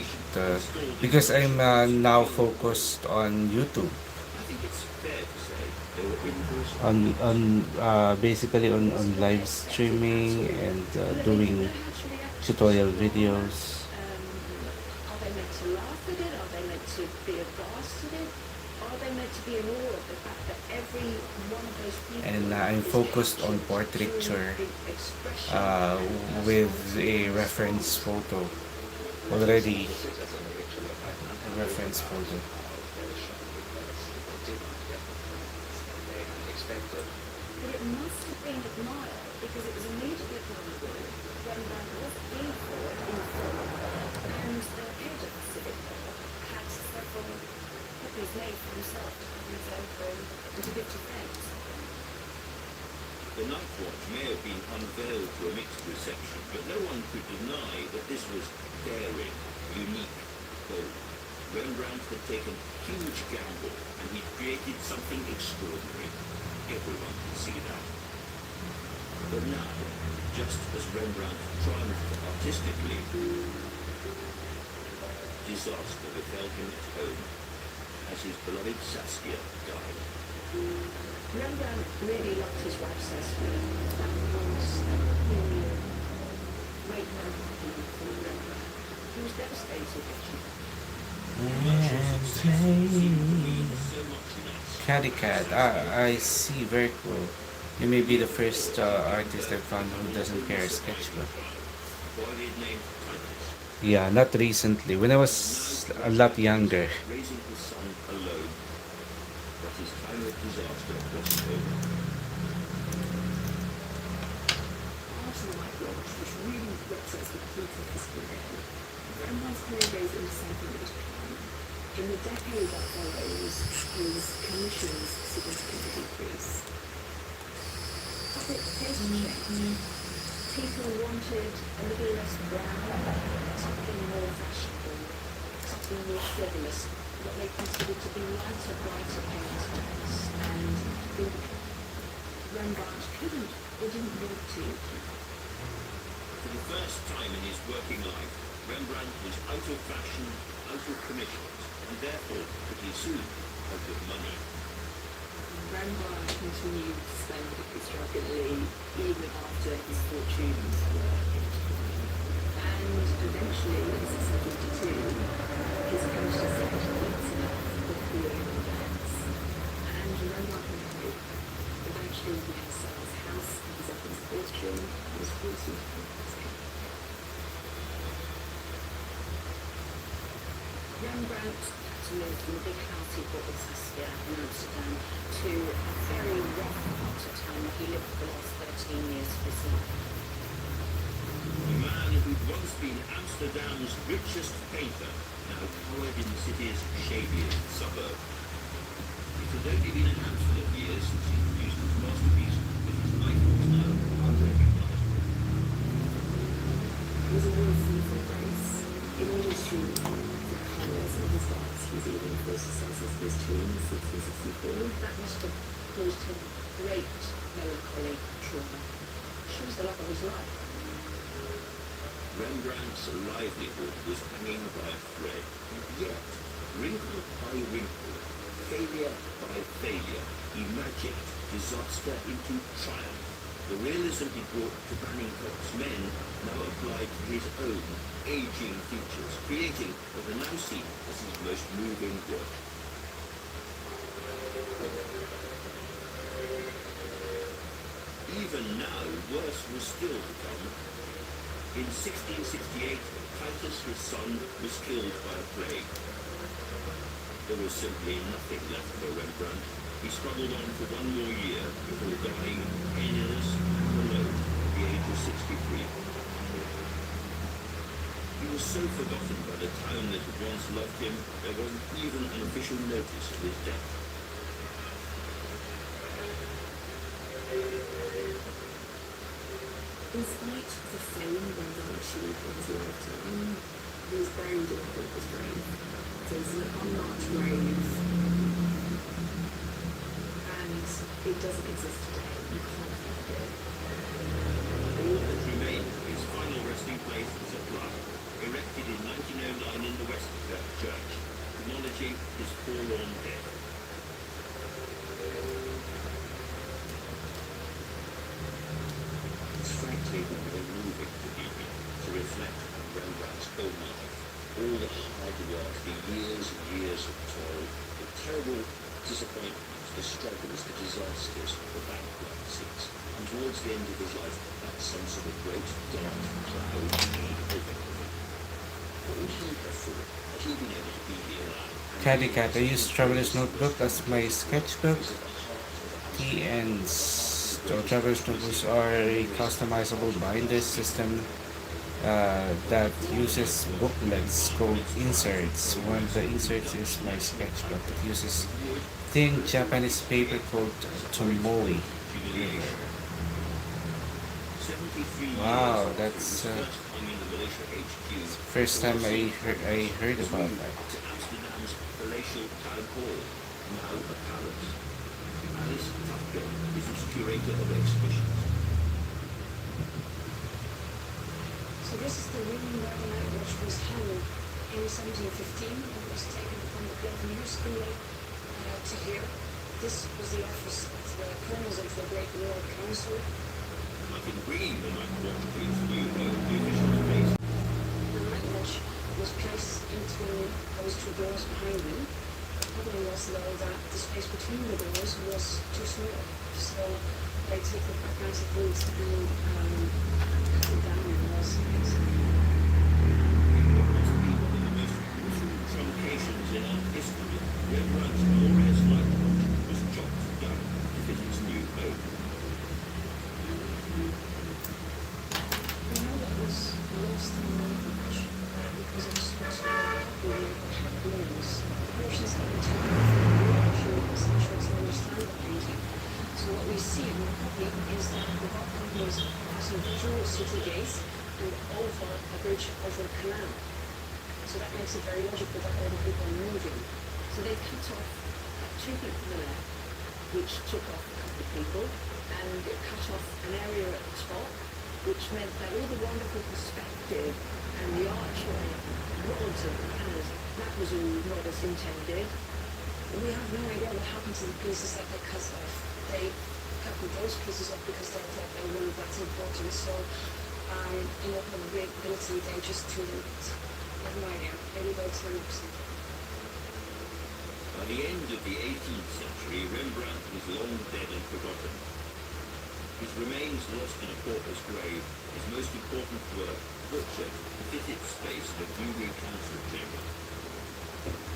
because I'm now focused on YouTube. I think it's fair to say they were in-person. Basically on live streaming and doing tutorial videos. Are they meant to laugh at it? Are they meant to be aghast at it? Are they meant to be in awe of the fact that every one of those people... And I'm focused on portraiture with a reference photo. Already a reference photo. But it must have been admired because it was immediately apparent Rembrandt was in for it in full, and the head of the civic club had several copies made for himself to reserve and to give to friends. The night watch may have been unveiled to a mixed reception, but no one could deny that this was daring, unique, bold. Rembrandt had taken a huge gamble, and he created something extraordinary. Everyone could see that. But now, just as Rembrandt triumphed artistically, disaster befell him at home as his beloved Saskia died. Rembrandt really loved his wife Saskia. That was the great memory for Rembrandt. He was devastated. Caddy Cat, I see, very cool. You may be the first artist I've found who doesn't carry a sketchbook. Yeah, not recently. When I was a lot younger. Raising his son alone, but his time of disaster wasn't over. Part of the night watch, which really represents the peak of his career, Rembrandt's career goes into something that was planned. In the decade that follows, his commissions significantly decrease. But it changed. People wanted a little less brown, something more fashionable, something more frivolous, what they considered to be lighter, brighter paintings. And Rembrandt couldn't or didn't want to. For the first time in his working life, Rembrandt was out of fashion, out of commissions, and therefore, pretty soon, out of money. Rembrandt continued to spend extravagantly even after his fortunes were and eventually, in 1652, his poster said it's enough of being dance. And Rembrandt went home. Eventually he had to sell his house, his his fortune, and his fortune to Rembrandt had to move from the big house he bought with Saskia in Amsterdam to a very rough part of town where he lived for the last 13 years of his life. The man who'd once been Amsterdam's richest painter, now cowered in the city's shadiest suburb. It had only been a handful of years since he produced his masterpiece, but his to the colours in his glass. He's even first says his tomb in 1664. That must have caused him great melancholy trauma. She was the love of his life. Rembrandt's livelihood was hanging by a thread, and yet, wrinkle by wrinkle, failure by failure, he magicked disaster into triumph. The realism he brought to Bannington's men now applied to his own aging features, creating what are now seen as his most moving work. Even now, worse was still to come. In 1668, Titus, his son, was killed by a plague. There was simply nothing left for Rembrandt. He struggled on for one more year before dying penniless and alone at the age of 63. He was so forgotten by the town that had once loved him, there wasn't even an official notice of his death. In spite of the fame Rembrandt achieved in his lifetime, he was buried in a pauper's grave. There's an unmarked grave, and it doesn't exist today. You can't find it. All that remained of his final resting place was a plaque, erected in 1909 in the Westminster Church, acknowledging his forlorn death. It's frankly very moving to me to reflect on Rembrandt's own life, all the hard work, the years and years of toil, the terrible disappointments, the struggles, the disasters, the bankruptcies, and towards the end of his life, that sense of a great dark cloud hanging over him. What would he have thought had he been able to be here now? Caddy Cat, I use Traveler's Notebook as my sketchbook. TNs. So Traveler's Notebooks are a customizable binder system that uses booklets called inserts. One of the inserts is my sketchbook. It uses thin Japanese paper called tomoe. Wow, that's first time I heard about that. Amsterdam's palatial town hall, now a palace. Alice Tucker is its curator of exhibitions. So this is the room where the night watch was held in 1715. It was taken from the Governors to here. This was the office of the colonels of the Great War Council. Nothing green in that watch, please. You know the official space. The night watch was placed into those two doors behind me. The problem was though that the space between the doors was too small. So they took the pragmatic route and cut it down in all sides. Truncations in art history, Rembrandt's glorious light was chopped down to fit its new home. You know that was lost in the language because it was supposed to be balloons. Portions that were taken from the actually essential to understand the painting. So what we see in the copy is that the rock companies passing through a city gate and over a bridge over a canal. So that makes it very logical that all the people are moving. So they cut off 2 feet from the left, which took off a couple of people, and it cut off an area at the top, which meant that all the wonderful perspective and the archway, rods and banners, that was all not as intended. We have no idea what happened to the pieces that they cut off. They cut those pieces off because they thought they weren't that important. So, in all probability, they just threw them out. I have no idea. Maybe about 10%. By the end of the 18th century, Rembrandt was long dead and forgotten. His remains lost in a pauper's grave, his most important work, butchered to fit its space in a gloomy council chamber.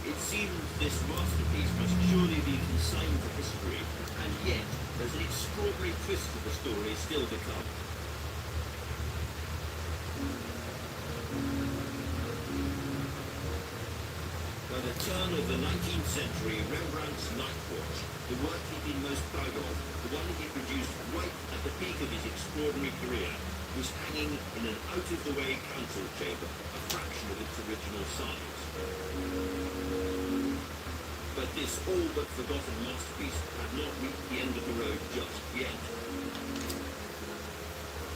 It seemed this masterpiece must surely be consigned to history, and yet there's an extraordinary twist to the story still to come. By the turn of the 19th century, Rembrandt's Night Watch, the work he'd been most proud of, the one he produced right at the peak of his extraordinary career, was hanging in an out-of-the-way council chamber, a fraction of its original size. But this all but forgotten masterpiece had not reached the end of the road just yet.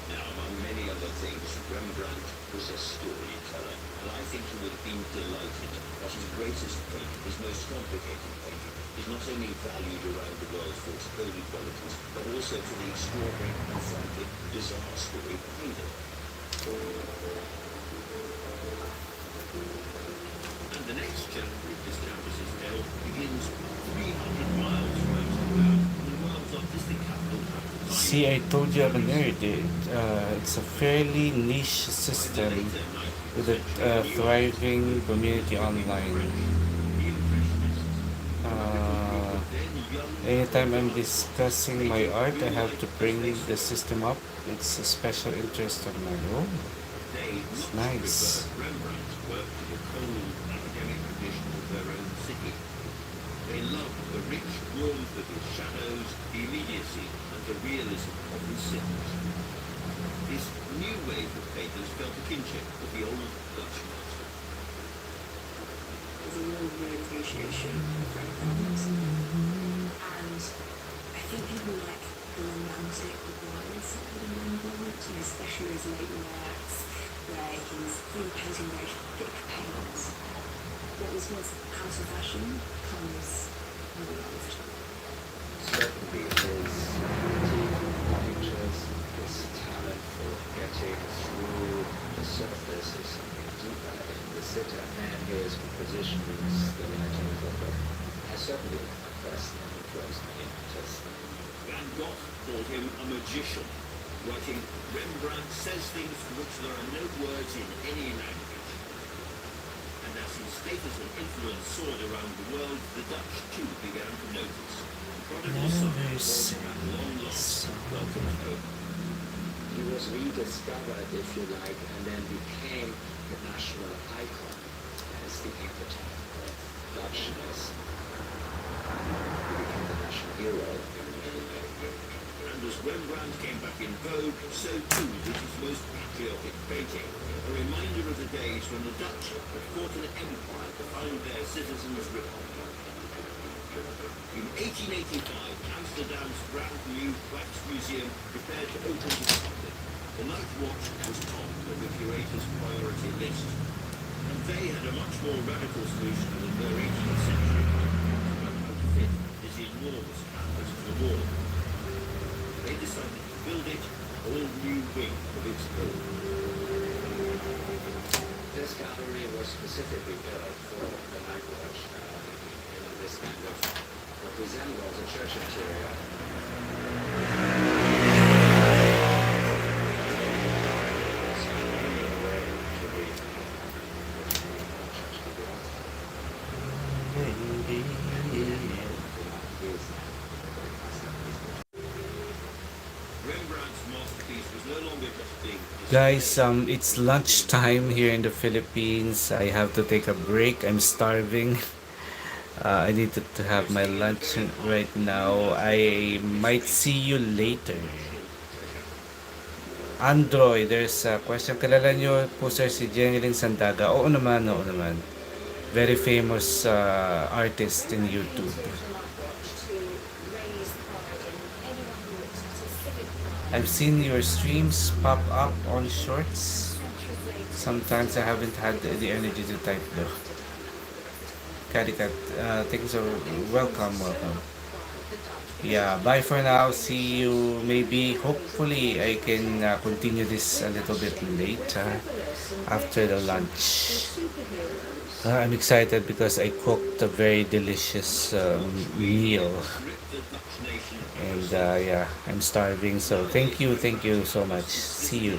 Now, among many other things, Rembrandt was a storyteller, and I think he would have been delighted that his greatest painting, his most complicated painting, is not only valued around the world for its holy qualities, but also for the extraordinary and frankly bizarre story behind it. And the next chapter of this canvas's tale begins 300 miles from Amsterdam, the world's artistic capital. See, I told you I'm a nerd. It's a fairly niche system with a thriving community online. Anytime I'm discussing my art, I have to bring the system up. It's a special interest of my own. It's nice. Rembrandt's work to the cold academic tradition of their own city. They loved the rich warmth of his shadows, the immediacy and the realism of his cities. This new wave of painters felt a kinship with the old Dutch master. There's a real reappreciation of Rembrandt. And I think people like the romantic, the wild side of Rembrandt, especially his late works, where he's really painting very thick paints. What was once out of fashion becomes loved. Certainly his pictures, his talent for getting through the surface is something deeper in the sitter, and his compositions, the writing of the book, has certainly impressed and influenced my interest. Van Gogh called him a magician, writing, Rembrandt says things for which there are no words in any language. And as his status and influence soared around the world, the Dutch too began to notice. Prodigal son was at long last welcomed home. He was rediscovered, if you like, and then became the national icon as the epitaph of Dutchness. He became the national hero. And as Rembrandt came back in vogue, so too did his most patriotic painting, a reminder of the days when the Dutch had fought an empire to found their citizens' republic. In 1885, Amsterdam's brand new wax museum prepared to open to the public. The night watch was top of the curator's priority list, and they had a much more radical solution than their 18th century about how to fit this enormous canvas to the wall. They decided to build it a whole new wing of its own. This gallery was specifically built for the night watch. This kind of what resembles a church interior. Rembrandt's masterpiece was no longer just being Guys, it's lunchtime here in the Philippines. I have to take a break. I'm starving. I need to have my lunch right now. I might see you later. Android, there's a question. Kilala nyo po sir si Jenilyn Sandaga? Oo naman, oo naman. Very famous artist in YouTube. I've seen your streams pop up on shorts. Sometimes I haven't had the energy to type though. Caricat, things are welcome. Yeah, bye for now. See you. Maybe, hopefully, I can continue this a little bit later after the lunch. I'm excited because I cooked a very delicious meal. And yeah, I'm starving. So thank you so much. See you.